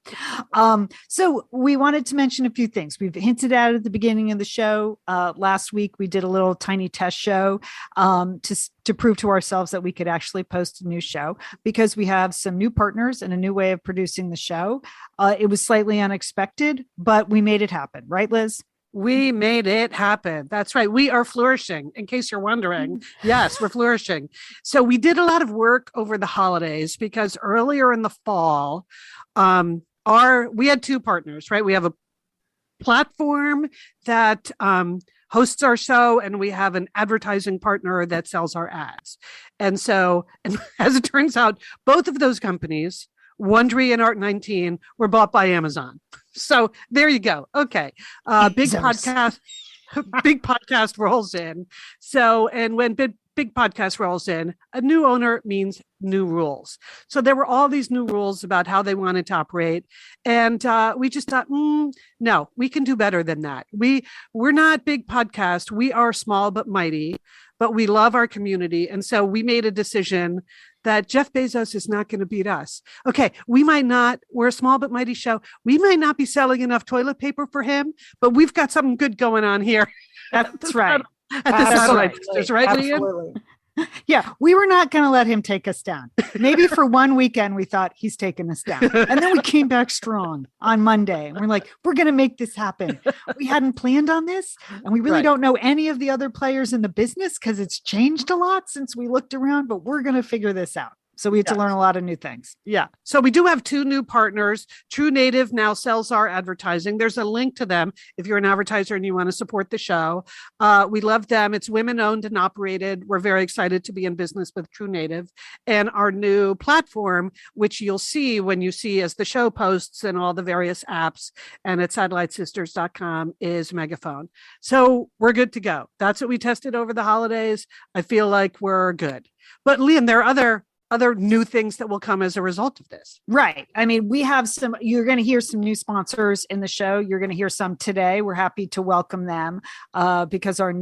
So we wanted to mention a few things. We've hinted at the beginning of the show. Last week, we did a little tiny test show to prove to ourselves that we could actually post a new show because we have some new partners and a new way of producing the show. It was slightly unexpected, but we made it happen. Right, Liz? We made it happen. That's right. We are flourishing. In case you're wondering, yes, we're flourishing. So we did a lot of work over the holidays because earlier in the fall, we had 2 partners, right? We have a platform that hosts our show, and we have an advertising partner that sells our ads. And so, as it turns out, both of those companies, Wondery and Art19, were bought by Amazon. So there you go. Okay. Big podcast rolls in. So, and when big podcast rolls in, a new owner means new rules. So there were all these new rules about how they wanted to operate. And we just thought, no, we can do better than that. We're not big podcast. We are small but mighty, but we love our community. And so we made a decision that Jeff Bezos is not going to beat us. Okay, we're a small but mighty show. We might not be selling enough toilet paper for him, but we've got something good going on here. That's right. At the Satellite Sisters, right, Lian? Absolutely. Yeah, we were not going to let him take us down. Maybe for one weekend, we thought he's taking us down. And then we came back strong on Monday. And we're like, we're going to make this happen. We hadn't planned on this. And we really don't know any of the other players in the business because it's changed a lot since we looked around, but we're going to figure this out. So we had to learn a lot of new things. Yeah. So we do have 2 new partners. True Native now sells our advertising. There's a link to them if you're an advertiser and you want to support the show. We love them. It's women owned and operated. We're very excited to be in business with True Native. And our new platform, which you'll see when you see as the show posts and all the various apps and at satellitesisters.com, is Megaphone. So we're good to go. That's what we tested over the holidays. I feel like we're good. But Lian, there are other new things that will come as a result of this. Right. I mean, you're going to hear some new sponsors in the show. You're going to hear some today. We're happy to welcome them because our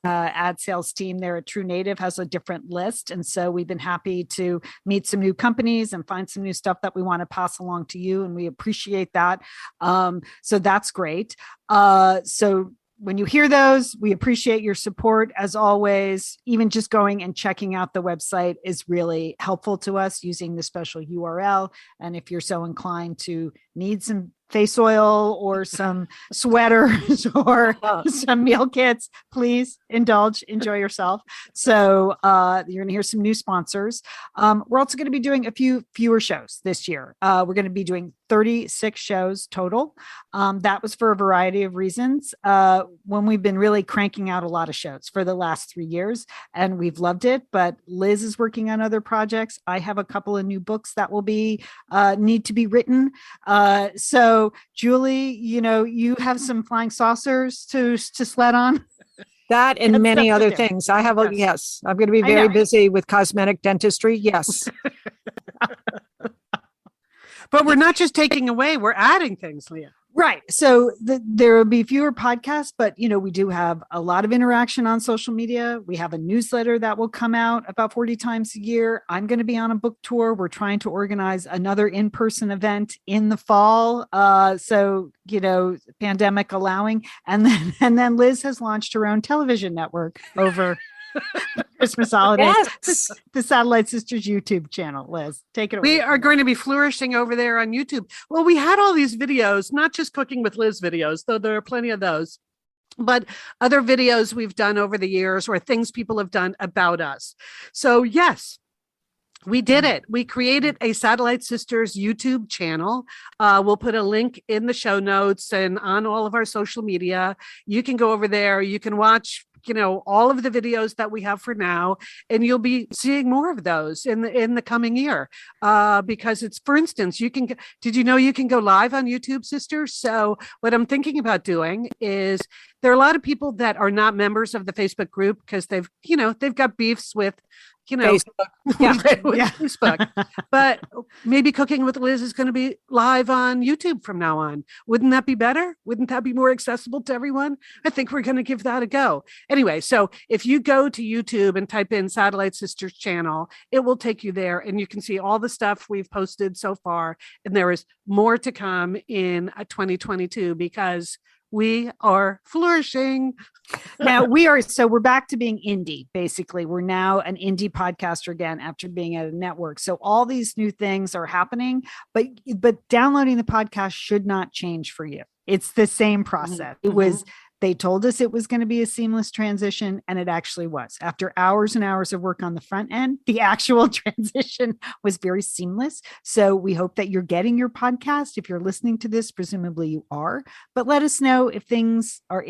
ad sales team there at True Native has a different list. And so we've been happy to meet some new companies and find some new stuff that we want to pass along to you. And we appreciate that. So that's great. So when you hear those, we appreciate your support as always. Even just going and checking out the website is really helpful to us using the special URL. And if you're so inclined to need some face oil or some sweaters or some meal kits, please enjoy yourself. So you're going to hear some new sponsors. We're also going to be doing a few fewer shows this year. We're going to be doing 36 shows total. That was for a variety of reasons. When we've been really cranking out a lot of shows for the last 3 years, and we've loved it, but Liz is working on other projects. I have a couple of new books that will need to be written. So Julie, you have some flying saucers to sled on. That and many other things. I have yes. I'm going to be very busy with cosmetic dentistry. Yes. But we're not just taking away, we're adding things, Leah. Right. So there will be fewer podcasts, but we do have a lot of interaction on social media. We have a newsletter that will come out about 40 times a year. I'm going to be on a book tour. We're trying to organize another in-person event in the fall. So, pandemic allowing. And then Liz has launched her own television network over Christmas holidays. Yes. The Satellite Sisters YouTube channel. Liz, take it away. We are going to be flourishing over there on YouTube. Well, we had all these videos, not just Cooking with Liz videos, though there are plenty of those, but other videos we've done over the years or things people have done about us. So yes, we did it. We created a Satellite Sisters YouTube channel. We'll put a link in the show notes and on all of our social media. You can go over there. You can watch all of the videos that we have for now, and you'll be seeing more of those in the coming year. Because it's, for instance, did you know you can go live on YouTube, sisters? So what I'm thinking about doing is there are a lot of people that are not members of the Facebook group because they've got beefs with Facebook. Yeah. Facebook. But maybe Cooking with Liz is going to be live on YouTube from now on. Wouldn't that be better? Wouldn't that be more accessible to everyone? I think we're going to give that a go. Anyway, so if you go to YouTube and type in Satellite Sisters channel, it will take you there and you can see all the stuff we've posted so far. And there is more to come in 2022 because we are flourishing. Now we're back to being indie. Basically, we're now an indie podcaster again after being at a network. So all these new things are happening, but downloading the podcast should not change for you. It's the same process. Mm-hmm. They told us it was going to be a seamless transition, and it actually was. After hours and hours of work on the front end, the actual transition was very seamless. So we hope that you're getting your podcast. If you're listening to this, presumably you are. But let us know if things are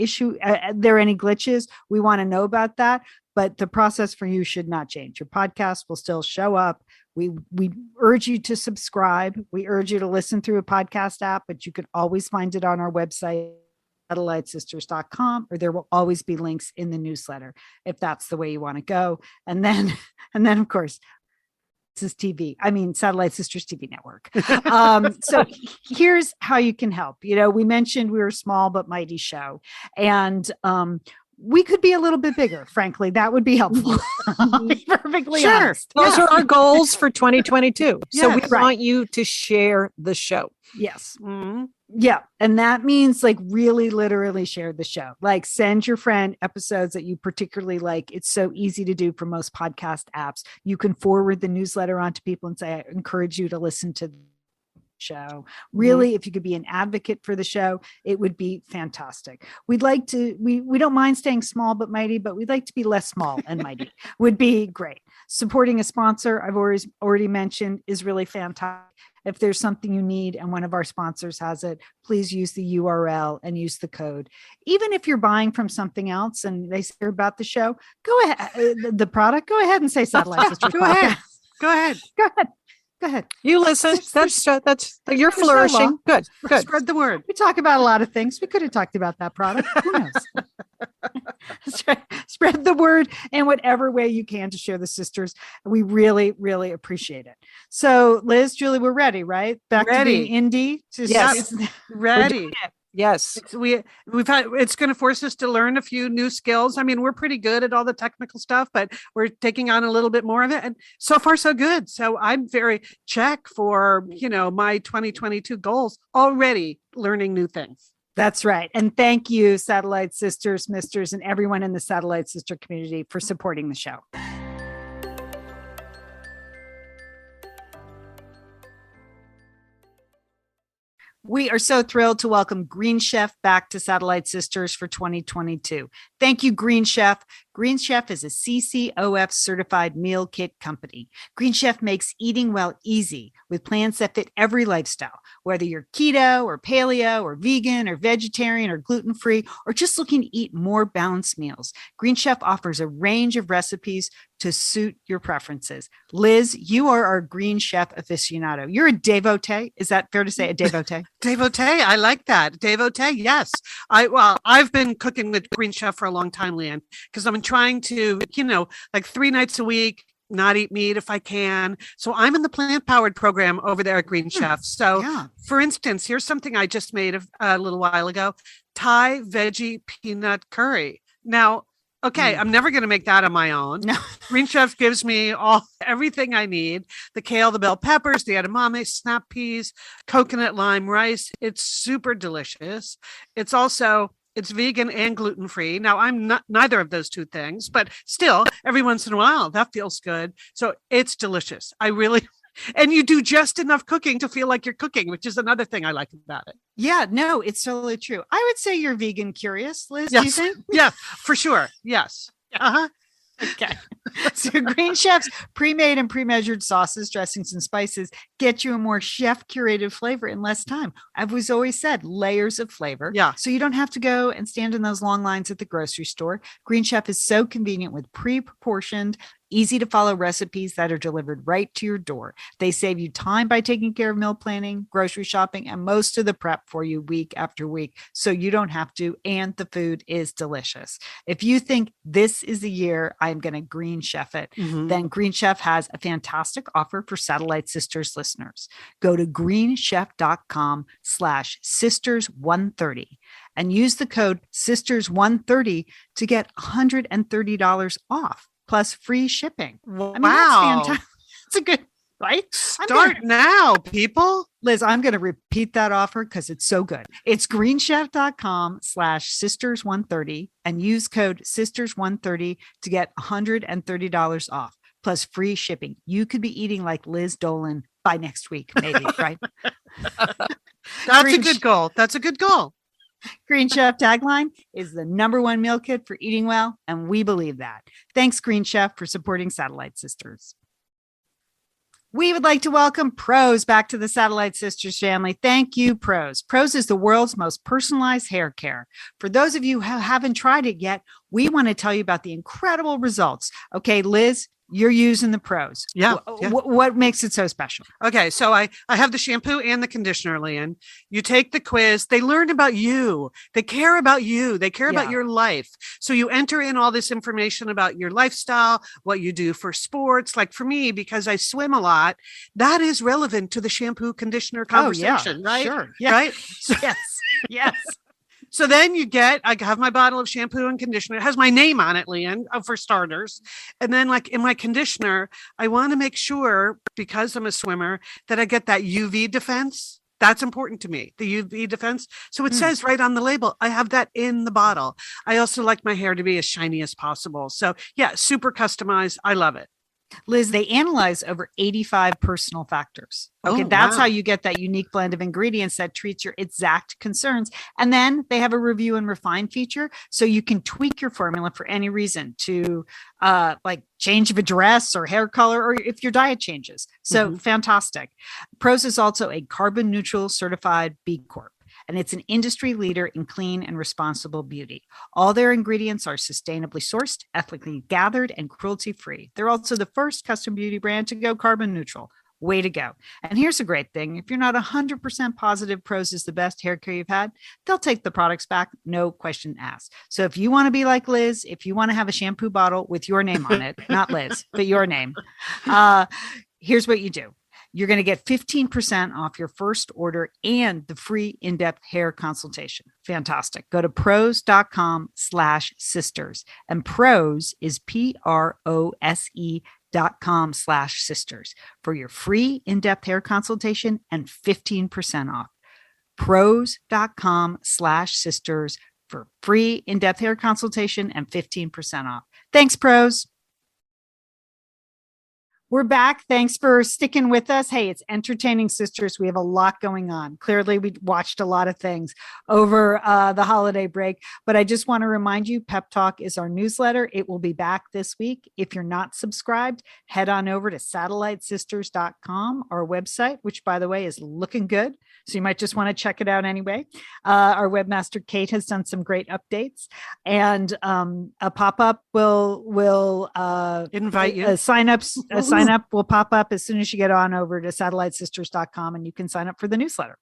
there are any glitches. We want to know about that. But the process for you should not change. Your podcast will still show up. We urge you to subscribe. We urge you to listen through a podcast app, but you can always find it on our website. satellitesisters.com, or there will always be links in the newsletter if that's the way you want to go. And then of course, this is TV. I mean, Satellite Sisters TV network. So here's how you can help. We mentioned we were a small but mighty show, and we could be a little bit bigger. Frankly, that would be helpful. I'll be perfectly honest. Those are our goals for 2022. So we Yes. want you to share the show. Yes. Mm-hmm. Yeah. And that means like really literally share the show. Like send your friend episodes that you particularly like. It's so easy to do for most podcast apps. You can forward the newsletter on to people and say, I encourage you to listen to the show. Really, if you could be an advocate for the show, it would be fantastic. We'd like to, we don't mind staying small but mighty, but we'd like to be less small and mighty would be great. Supporting a sponsor, I've already mentioned, is really fantastic. If there's something you need and one of our sponsors has it, please use the URL and use the code. Even if you're buying from something else and they say about the show, go ahead, the product, go ahead and say Satellite Sisters. Go ahead. Go ahead. You listen. That's you're There's no flourishing. law. Good. Spread the word. We talk about a lot of things. We could have talked about that product. Who knows? Spread the word in whatever way you can to share the sisters. We really, really appreciate it. So, Liz, Julie, we're ready, right? Back Ready. to being indie. Yes. Ready. Yes. It's going to force us to learn a few new skills. I mean, we're pretty good at all the technical stuff, but we're taking on a little bit more of it. And so far, so good. So I'm very check for, my 2022 goals, already learning new things. That's right. And thank you, Satellite Sisters, Misters, and everyone in the Satellite Sister community for supporting the show. We are so thrilled to welcome Green Chef back to Satellite Sisters for 2022. Thank you, Green Chef. Green Chef is a CCOF certified meal kit company. Green Chef makes eating well easy with plans that fit every lifestyle, whether you're keto or paleo or vegan or vegetarian or gluten-free, or just looking to eat more balanced meals. Green Chef offers a range of recipes to suit your preferences. Liz, you are our Green Chef aficionado. You're a devotee. Is that fair to say, a devotee? Devotee, I like that. Devotee, yes. I've been cooking with Green Chef for a long time, Lian, because I've been trying to, like 3 nights a week, not eat meat if I can. So I'm in the plant-powered program over there at Green Chef. So for instance, here's something I just made a little while ago, Thai veggie peanut curry. Now, okay, I'm never going to make that on my own. No. Green Chef gives me everything I need. The kale, the bell peppers, the edamame, snap peas, coconut lime rice. It's super delicious. It's vegan and gluten-free. Now, I'm not neither of those two things, but still, every once in a while, that feels good. So it's delicious. And you do just enough cooking to feel like you're cooking, which is another thing I like about it. Yeah, no, it's totally true. I would say you're vegan curious, Liz. Yes. Do you think? Yeah, for sure. Yes. Uh-huh. Okay. So Green Chef's pre-made and pre-measured sauces, dressings, and spices get you a more chef-curated flavor in less time. I've always said layers of flavor. Yeah. So you don't have to go and stand in those long lines at the grocery store. Green Chef is so convenient with pre-proportioned, easy to follow recipes that are delivered right to your door. They save you time by taking care of meal planning, grocery shopping, and most of the prep for you week after week. So you don't have to, and the food is delicious. If you think this is the year I'm going to Green Chef it, then Green Chef has a fantastic offer for Satellite Sisters listeners. Go to greenchef.com/sisters130 and use the code sisters130 to get $130 off. Plus free shipping. Wow. I mean, that's fantastic. It's a good, right? Start now, people. Liz, I'm going to repeat that offer because it's so good. It's greenchef.com/sisters130 and use code sisters130 to get $130 off plus free shipping. You could be eating like Liz Dolan by next week, maybe, right? That's a good goal. That's a good goal. Green Chef tagline is the #1 meal kit for eating well, and we believe that. Thanks, Green Chef, for supporting Satellite Sisters. We would like to welcome Prose back to the Satellite Sisters family. Thank you, Prose. Prose is the world's most personalized hair care. For those of you who haven't tried it yet, we want to tell you about the incredible results. Okay, Liz, You're using the pros. Yeah. What makes it so special? Okay, so I have the shampoo and the conditioner, Lian. You take the quiz. They learn about you. They care about you. They care about your life. So you enter in all this information about your lifestyle, what you do for sports. Like for me, because I swim a lot, that is relevant to the shampoo conditioner conversation, right? Sure. Yeah. Right? So, yes. So then I have my bottle of shampoo and conditioner. It has my name on it, Lian, for starters. And then like in my conditioner, I want to make sure, because I'm a swimmer, that I get that UV defense. That's important to me, the UV defense. So it says right on the label, I have that in the bottle. I also like my hair to be as shiny as possible. So yeah, super customized. I love it. Liz, they analyze over 85 personal factors. Okay, that's how you get that unique blend of ingredients that treats your exact concerns. And then they have a review and refine feature, so you can tweak your formula for any reason to like change of a dress or hair color, or if your diet changes. So fantastic. Prose is also a carbon neutral certified B Corp. And it's an industry leader in clean and responsible beauty. All their ingredients are sustainably sourced, ethically gathered, and cruelty-free. They're also the first custom beauty brand to go carbon neutral. Way to go. And here's a great thing. If you're not 100% positive Prose is the best hair care you've had, they'll take the products back, no question asked. So if you want to be like Liz, if you want to have a shampoo bottle with your name on it, not Liz, but your name, here's what you do. You're going to get 15% off your first order and the free in-depth hair consultation. Fantastic. Go to prose.com/sisters. And Prose is prose.com/sisters for your free in-depth hair consultation and 15% off. Prose.com/sisters for free in-depth hair consultation and 15% off. Thanks, Prose. We're back. Thanks for sticking with us. Hey, it's Entertaining Sisters. We have a lot going on. Clearly, we watched a lot of things over the holiday break, but I just want to remind you, Pep Talk is our newsletter. It will be back this week. If you're not subscribed, head on over to satellitesisters.com, our website, which, by the way, is looking good. So you might just want to check it out anyway. Our webmaster, Kate, has done some great updates, and a pop-up will invite you. Sign up will pop up as soon as you get on over to satellitesisters.com, and you can sign up for the newsletter.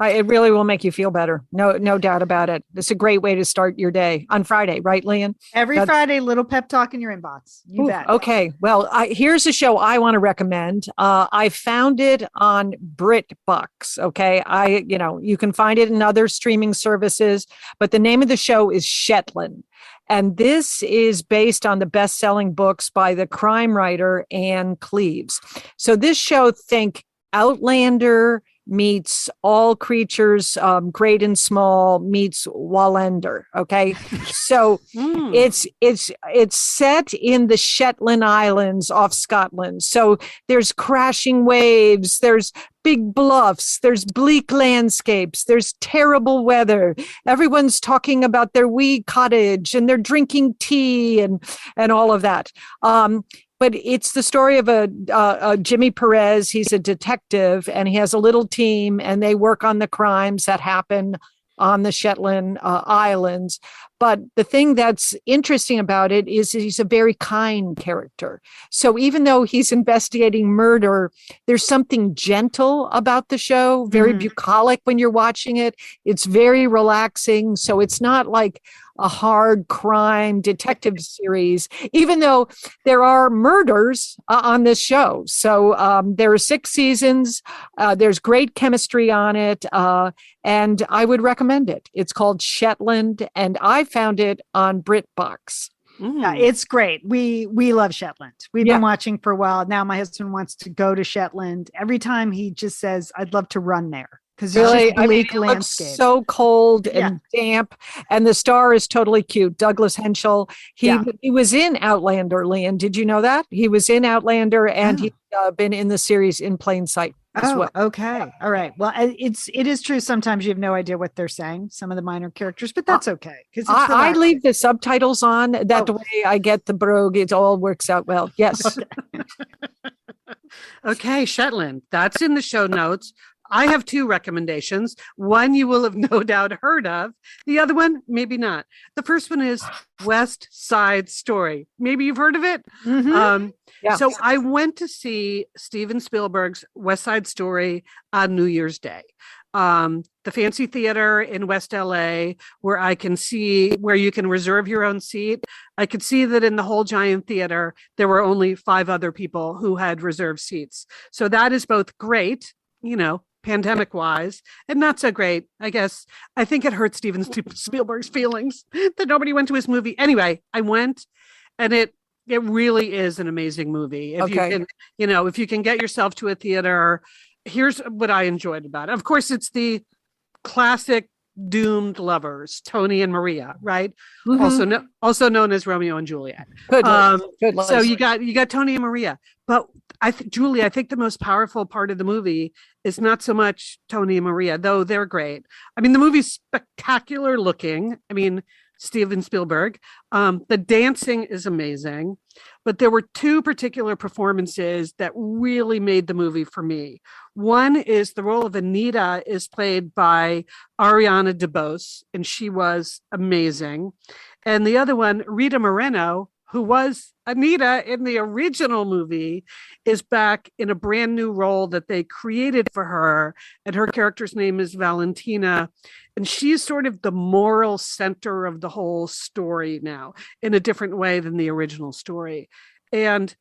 It really will make you feel better. No doubt about it. It's a great way to start your day on Friday, right, Lian? Friday, little pep talk in your inbox. You bet. Okay. Well, here's a show I want to recommend. I found it on BritBox. Okay. You can find it in other streaming services, but the name of the show is Shetland. And this is based on the best-selling books by the crime writer Anne Cleves. So this show, think Outlander meets All Creatures, Great and Small meets Wallander. Okay, so it's set in the Shetland Islands off Scotland. So there's crashing waves, there's big bluffs, there's bleak landscapes, there's terrible weather. Everyone's talking about their wee cottage and they're drinking tea and all of that. But it's the story of a Jimmy Perez. He's a detective and he has a little team and they work on the crimes that happen on the Shetland Islands. But the thing that's interesting about it is he's a very kind character. So even though he's investigating murder, there's something gentle about the show, very bucolic when you're watching it. It's very relaxing. So it's not like a hard crime detective series, even though there are murders on this show. So there are 6 seasons. There's great chemistry on it. And I would recommend it. It's called Shetland, and I found it on BritBox. Yeah, it's great. We love Shetland. We've been watching for a while. Now my husband wants to go to Shetland. Every time he just says, I'd love to run there. Because really, it's just bleak landscape. Looks so cold and damp, and the star is totally cute. Douglas Henschel. He was in Outlander. Lian, did you know that he was in Outlander, and he's been in the series In Plain Sight as well. Okay, all right. Well, it is true. Sometimes you have no idea what they're saying. Some of the minor characters, but that's okay because I leave the subtitles on. That way, I get the brogue. It all works out well. Yes. Okay, Shetland. That's in the show notes. I have two recommendations. One you will have no doubt heard of. The other one, maybe not. The first one is West Side Story. Maybe you've heard of it. Yeah. So I went to see Steven Spielberg's West Side Story on New Year's Day. The fancy theater in West LA where you can reserve your own seat. I could see that in the whole giant theater, there were only 5 other people who had reserved seats. So that is both great, pandemic wise, and not so great. I guess I think it hurt Steven Spielberg's feelings that nobody went to his movie. Anyway, I went, and it really is an amazing movie. If you can get yourself to a theater. Here's what I enjoyed about it. Of course, it's the classic doomed lovers, Tony and Maria, right? Also known as Romeo and Juliet. Good. So you got Tony and Maria. But Julie, I think the most powerful part of the movie is not so much Tony and Maria, though they're great. I mean, the movie's spectacular looking. I mean, Steven Spielberg. The dancing is amazing, but there were 2 particular performances that really made the movie for me. One is the role of Anita is played by Ariana DeBose, and she was amazing. And the other one, Rita Moreno, who was Anita in the original movie, is back in a brand new role that they created for her. And her character's name is Valentina. And she's sort of the moral center of the whole story now in a different way than the original story. And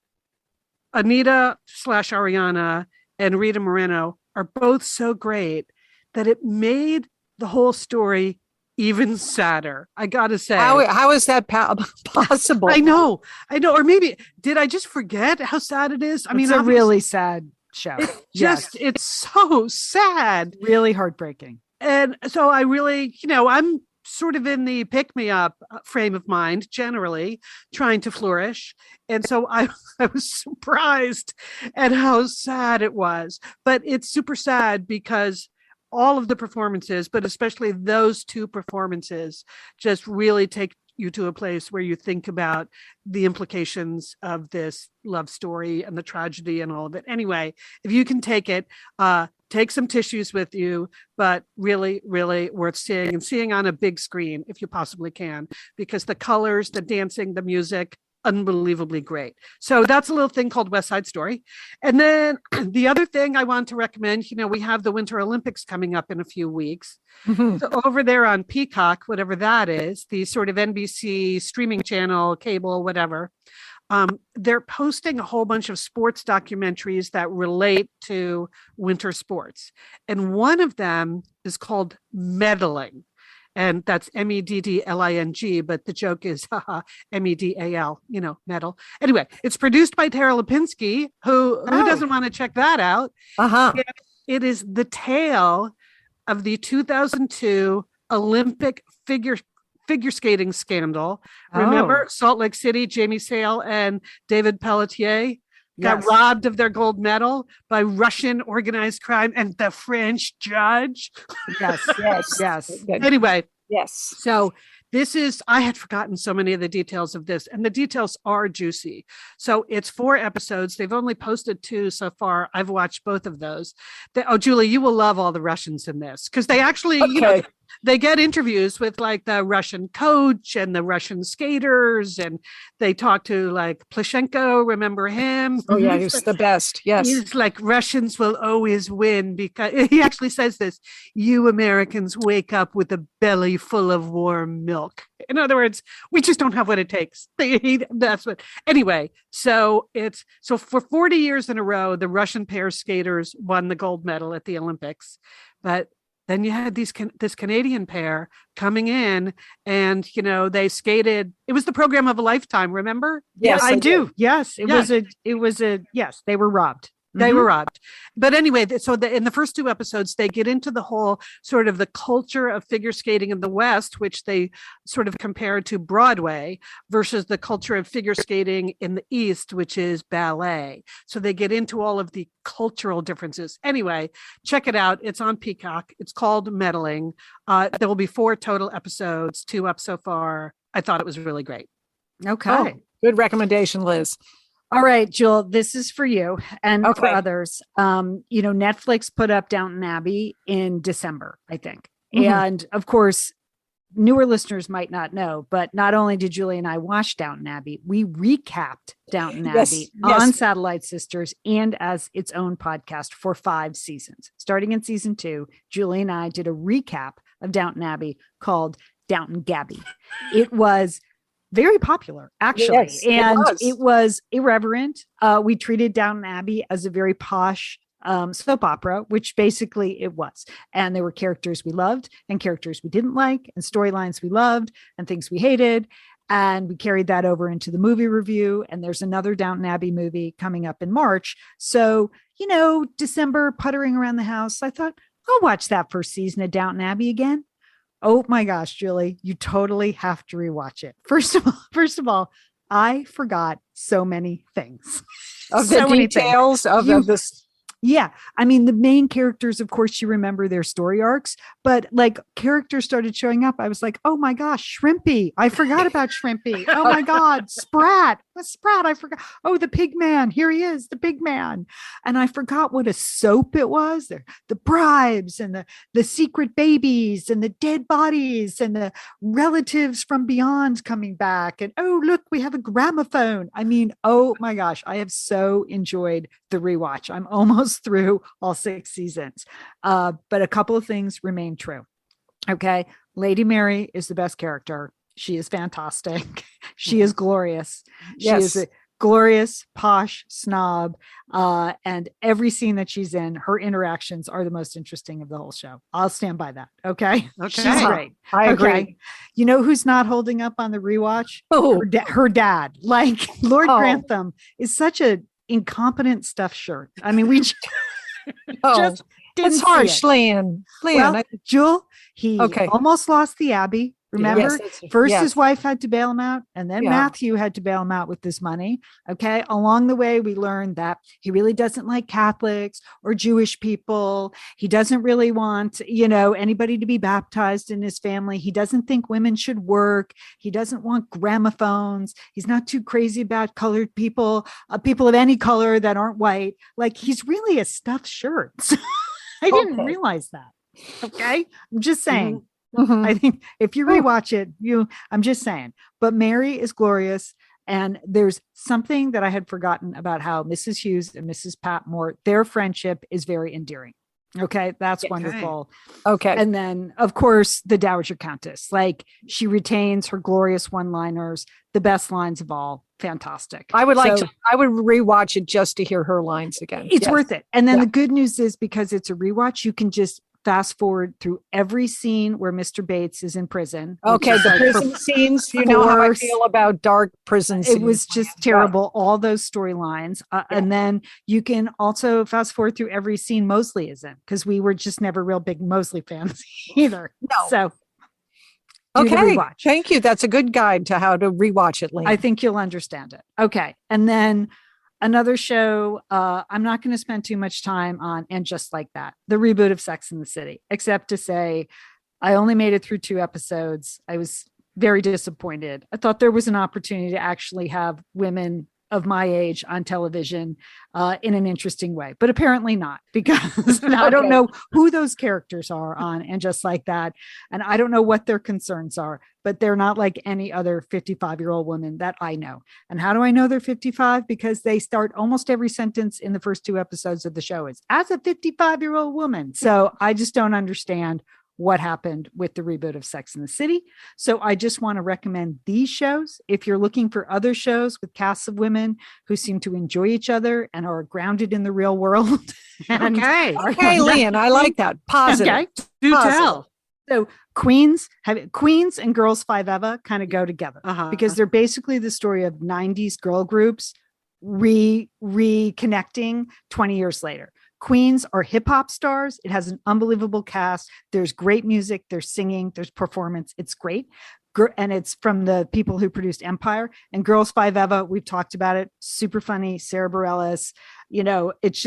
Anita / Ariana and Rita Moreno are both so great that it made the whole story even sadder. I gotta say, how is that possible? I know. Or maybe did I just forget how sad it is? I mean, it's a really sad show. It's so sad, really heartbreaking. And so I really, I'm sort of in the pick me up frame of mind, generally trying to flourish. And so I was surprised at how sad it was. But it's super sad because all of the performances, but especially those 2 performances, just really take you to a place where you think about the implications of this love story and the tragedy and all of it. Anyway, if you can take it, take some tissues with you, but really, really worth seeing, and seeing on a big screen if you possibly can, because the colors, the dancing, the music, unbelievably great. So that's a little thing called West Side Story. And then the other thing I want to recommend, we have the Winter Olympics coming up in a few weeks. So over there on Peacock, whatever that is, the sort of NBC streaming channel, cable, whatever, they're posting a whole bunch of sports documentaries that relate to winter sports. And one of them is called Medaling. And that's MEDDLING, but the joke is MEDAL, medal. Anyway, it's produced by Tara Lipinski, who doesn't want to check that out. It is the tale of the 2002 Olympic figure skating scandal. Remember Salt Lake City, Jamie Sale and David Pelletier got robbed of their gold medal by Russian organized crime and the French judge. Yes. Anyway. Yes. So I had forgotten so many of the details of this, and the details are juicy. So it's 4 episodes. They've only posted 2 so far. I've watched both of those. Julie, you will love all the Russians in this, because they actually, they get interviews with like the Russian coach and the Russian skaters, and they talk to like Plishenko. Remember him? Oh yeah, he's the best. Yes. He's like, Russians will always win, because he actually says this: you Americans wake up with a belly full of warm milk. In other words, we just don't have what it takes. That's what. Anyway, so for 40 years in a row, the Russian pair skaters won the gold medal at the Olympics, but then you had this Canadian pair coming in, and they skated. It was the program of a lifetime. Remember? Yes, I do. Yes, it was a yes. They were robbed. They were robbed. But anyway, in the first 2 episodes, they get into the whole sort of the culture of figure skating in the West, which they sort of compare to Broadway, versus the culture of figure skating in the East, which is ballet. So they get into all of the cultural differences. Anyway, check it out. It's on Peacock. It's called Medaling. There will be 4 total episodes, 2 up so far. I thought it was really great. Okay. Good recommendation, Liz. All right, Jewel, this is for you and for Okay. others. Netflix put up Downton Abbey in December, I think. Mhm. And of course, newer listeners might not know, but not only did Julie and I watch Downton Abbey, we recapped Downton Yes, Abbey yes. on Satellite Sisters and as its own podcast for 5 seasons. Starting in season 2, Julie and I did a recap of Downton Abbey called Downton Gabby. It was very popular, actually. Yes, It was irreverent. We treated Downton Abbey as a very posh soap opera, which basically it was. And there were characters we loved and characters we didn't like and storylines we loved and things we hated. And we carried that over into the movie review. And there's another Downton Abbey movie coming up in March. So, December puttering around the house, I thought, I'll watch that first season of Downton Abbey again. Oh my gosh, Julie, you totally have to rewatch it. First of all, I forgot so many things. Of So the many things. details of this. Yeah. I mean, the main characters, of course, you remember their story arcs, but like characters started showing up. I was like, oh my gosh, Shrimpy. I forgot about Shrimpy. Oh my God, Sprat. What's Sprat? I forgot. Oh, the pig man. Here he is, the pig man. And I forgot what a soap it was. The bribes and the secret babies and the dead bodies and the relatives from beyond coming back. And oh, look, we have a gramophone. I mean, oh my gosh, I have so enjoyed the rewatch. I'm almost through all 6 seasons. But a couple of things remain true. Okay. Lady Mary is the best character. She is fantastic. She is glorious. Yes. She is a glorious, posh snob. And every scene that she's in, her interactions are the most interesting of the whole show. I'll stand by that. Okay. Okay. She's great. I agree. Okay. You know who's not holding up on the rewatch? Oh, Her dad. Like Lord Oh. Grantham is such a incompetent stuffed shirt. I mean, we just didn't it's see harsh, it. Lian. Well, Jewel, he Okay. almost lost the Abbey. Remember? Yes, First, yes. his wife had to bail him out, and then Yeah. Matthew had to bail him out with this money. Okay. Along the way, we learned that he really doesn't like Catholics or Jewish people. He doesn't really want, anybody to be baptized in his family. He doesn't think women should work. He doesn't want gramophones. He's not too crazy about colored people, people of any color that aren't white. Like he's really a stuffed shirt. I didn't Okay. realize that. Okay. I'm just saying. Mhm. I think if you rewatch it, I'm just saying, but Mary is glorious. And there's something that I had forgotten about how Mrs. Hughes and Mrs. Patmore, their friendship is very endearing. Okay. That's wonderful. Okay. And then of course the Dowager Countess, like she retains her glorious one-liners, the best lines of all. Fantastic. I would So- rewatch it just to hear her lines again. It's Yes. worth it. And then Yeah. the good news is because it's a rewatch, you can just fast forward through every scene where Mr. Bates is in prison. which Okay, is the like prison scenes. You know how I force- feel about dark prison scenes. it was just terrible, all those storylines. And then you can also fast forward through every scene Mosley is in, because we were just never real big Mosley fans either. No. So do the Okay, rewatch. thank you. That's a good guide to how to rewatch it, Lian. I think you'll understand it. Okay. And then another show I'm not going to spend too much time on, and just like that, the reboot of Sex and the City, except to say I only made it through 2 episodes. I was very disappointed. I thought there was an opportunity to actually have women of my age on television in an interesting way, but apparently not, because I don't Okay. know who those characters are on And Just Like That. And I don't know what their concerns are, but they're not like any other 55-year-old woman that I know. And how do I know they're 55? Because they start almost every sentence in the first 2 episodes of the show is as a 55-year-old woman. So I just don't understand what happened with the reboot of Sex and the City. So I just want to recommend these shows. If you're looking for other shows with casts of women who seem to enjoy each other and are grounded in the real world. and Okay. are- Okay, Lian, I like that. Positive. Okay. Do Positive. tell. So Queens and Girls Five Eva kind of go together because they're basically the story of 90s girl groups reconnecting 20 years later. Queens are hip hop stars. It has an unbelievable cast. There's great music. There's singing. There's performance. It's great. And it's from the people who produced Empire. And Girls Five Eva, we've talked about it. Super funny. Sarah Bareilles. It's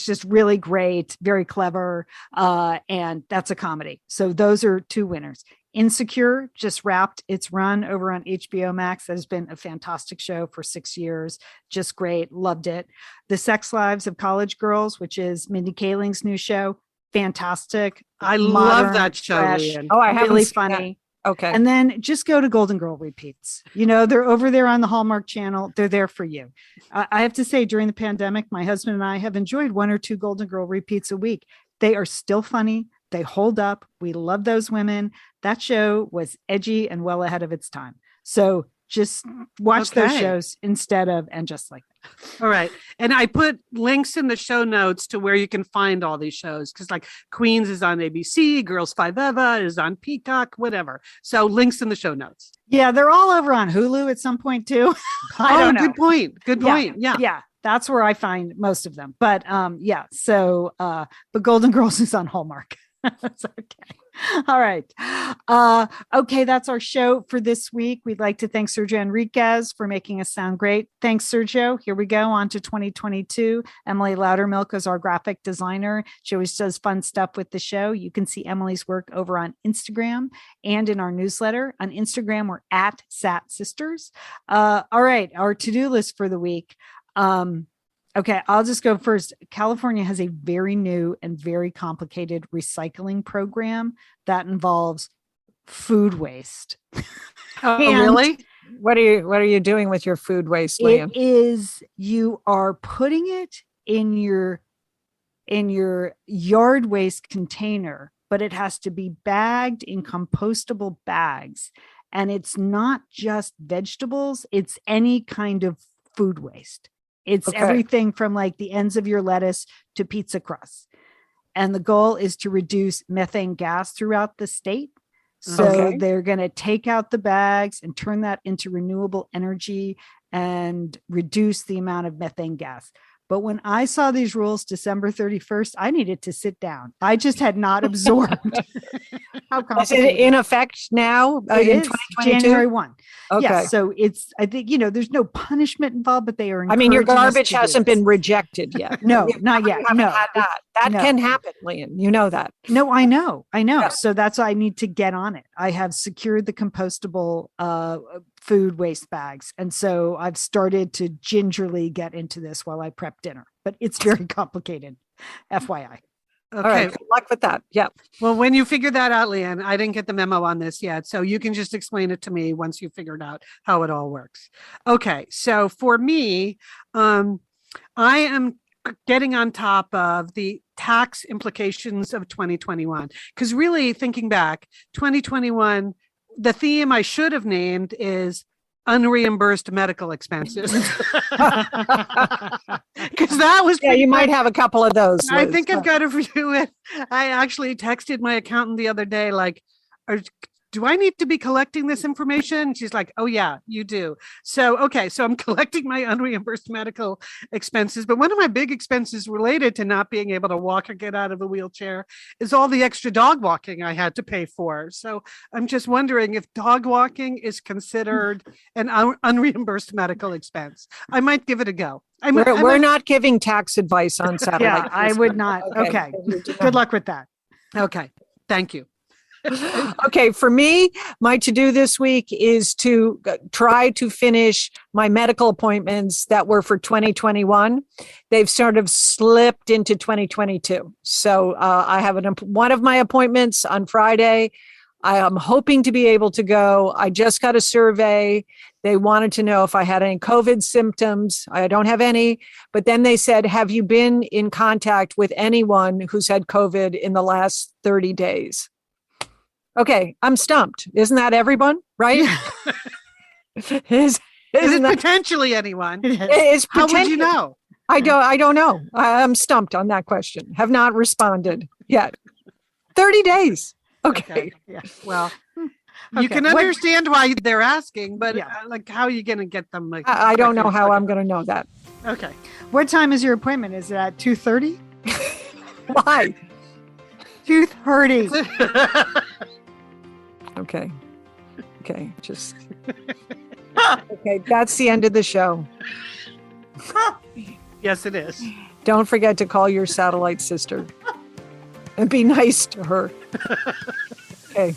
just really great. Very clever. And that's a comedy. So those are 2 winners. Insecure just wrapped its run over on HBO Max. That has been a fantastic show for 6 years. Just great. Loved it. The Sex Lives of College Girls, which is Mindy Kaling's new show. Fantastic. I Modern, love that show, fresh, Lian. Oh, I haven't really seen funny. that. Okay. And then just go to Golden Girl repeats. They're over there on the Hallmark Channel. They're there for you. I have to say, during the pandemic, my husband and I have enjoyed 1 or 2 Golden Girl repeats a week. They are still funny. They hold up. We love those women. That show was edgy and well ahead of its time. So just watch those shows instead of And Just Like That. All right. And I put links in the show notes to where you can find all these shows. Because like Queens is on ABC, Girls Five Eva is on Peacock, whatever. So links in the show notes. Yeah, they're all over on Hulu at some point too. I don't know. Good point. Good point. Yeah. Yeah. That's where I find most of them. But yeah. So but Golden Girls is on Hallmark. That's okay. All right. Okay, that's our show for this week. We'd like to thank Sergio Enriquez for making us sound great. Thanks, Sergio. Here we go on to 2022. Emily Loudermilk is our graphic designer. She always does fun stuff with the show. You can see Emily's work over on Instagram and in our newsletter. On Instagram, we're at Sat Sisters. All right, our to-do list for the week. Okay, I'll just go first. California has a very new and very complicated recycling program that involves food waste. Oh, really? What are you doing with your food waste, Lian? It is, you are putting it in your yard waste container, but it has to be bagged in compostable bags. And it's not just vegetables, it's any kind of food waste. It's everything from like the ends of your lettuce to pizza crusts. And the goal is to reduce methane gas throughout the state. So they're going to take out the bags and turn that into renewable energy and reduce the amount of methane gas. But when I saw these rules December 31st, I needed to sit down. I just had not absorbed how complicated. Is it in effect now in 2022? January 1. Okay. Yeah, so it's, I think, there's no punishment involved, but they are. I mean, your garbage hasn't been rejected yet. No, not yet. No, that can happen, Lian. You know that. No, I know. Yeah. So that's why I need to get on it. I have secured the compostable food waste bags. And so I've started to gingerly get into this while I prep dinner, but it's very complicated. FYI. Okay. All right. Good luck with that. Yeah. Well, when you figure that out, Lian, I didn't get the memo on this yet. So you can just explain it to me once you figured out how it all works. Okay. So for me, I am getting on top of the tax implications of 2021. Because really thinking back, 2021, the theme I should have named is unreimbursed medical expenses. Because that was you might have a couple of those. I think I've got a few. I actually texted my accountant the other day, like, do I need to be collecting this information? She's like, oh yeah, you do. So, okay. So I'm collecting my unreimbursed medical expenses, but one of my big expenses related to not being able to walk or get out of a wheelchair is all the extra dog walking I had to pay for. So I'm just wondering if dog walking is considered an unreimbursed medical expense. I might give it a go. We're not giving tax advice on satellite. Yeah, I would not. Okay. Good luck with that. Okay. Thank you. Okay, for me, my to-do this week is to try to finish my medical appointments that were for 2021. They've sort of slipped into 2022. So I have one of my appointments on Friday. I am hoping to be able to go. I just got a survey. They wanted to know if I had any COVID symptoms. I don't have any. But then they said, have you been in contact with anyone who's had COVID in the last 30 days? Okay, I'm stumped. Isn't that everyone, right? Is it potentially anyone? How would you know? I don't know. I'm stumped on that question. Have not responded yet. 30 days. Okay. Yeah. Well, you can understand why they're asking, but like, how are you going to get them? Like, I don't know how I'm going to know that. Okay. What time is your appointment? Is it at 2:30? Why? 2:30. Okay. Just okay. That's the end of the show. Yes, it is. Don't forget to call your satellite sister and be nice to her. Okay.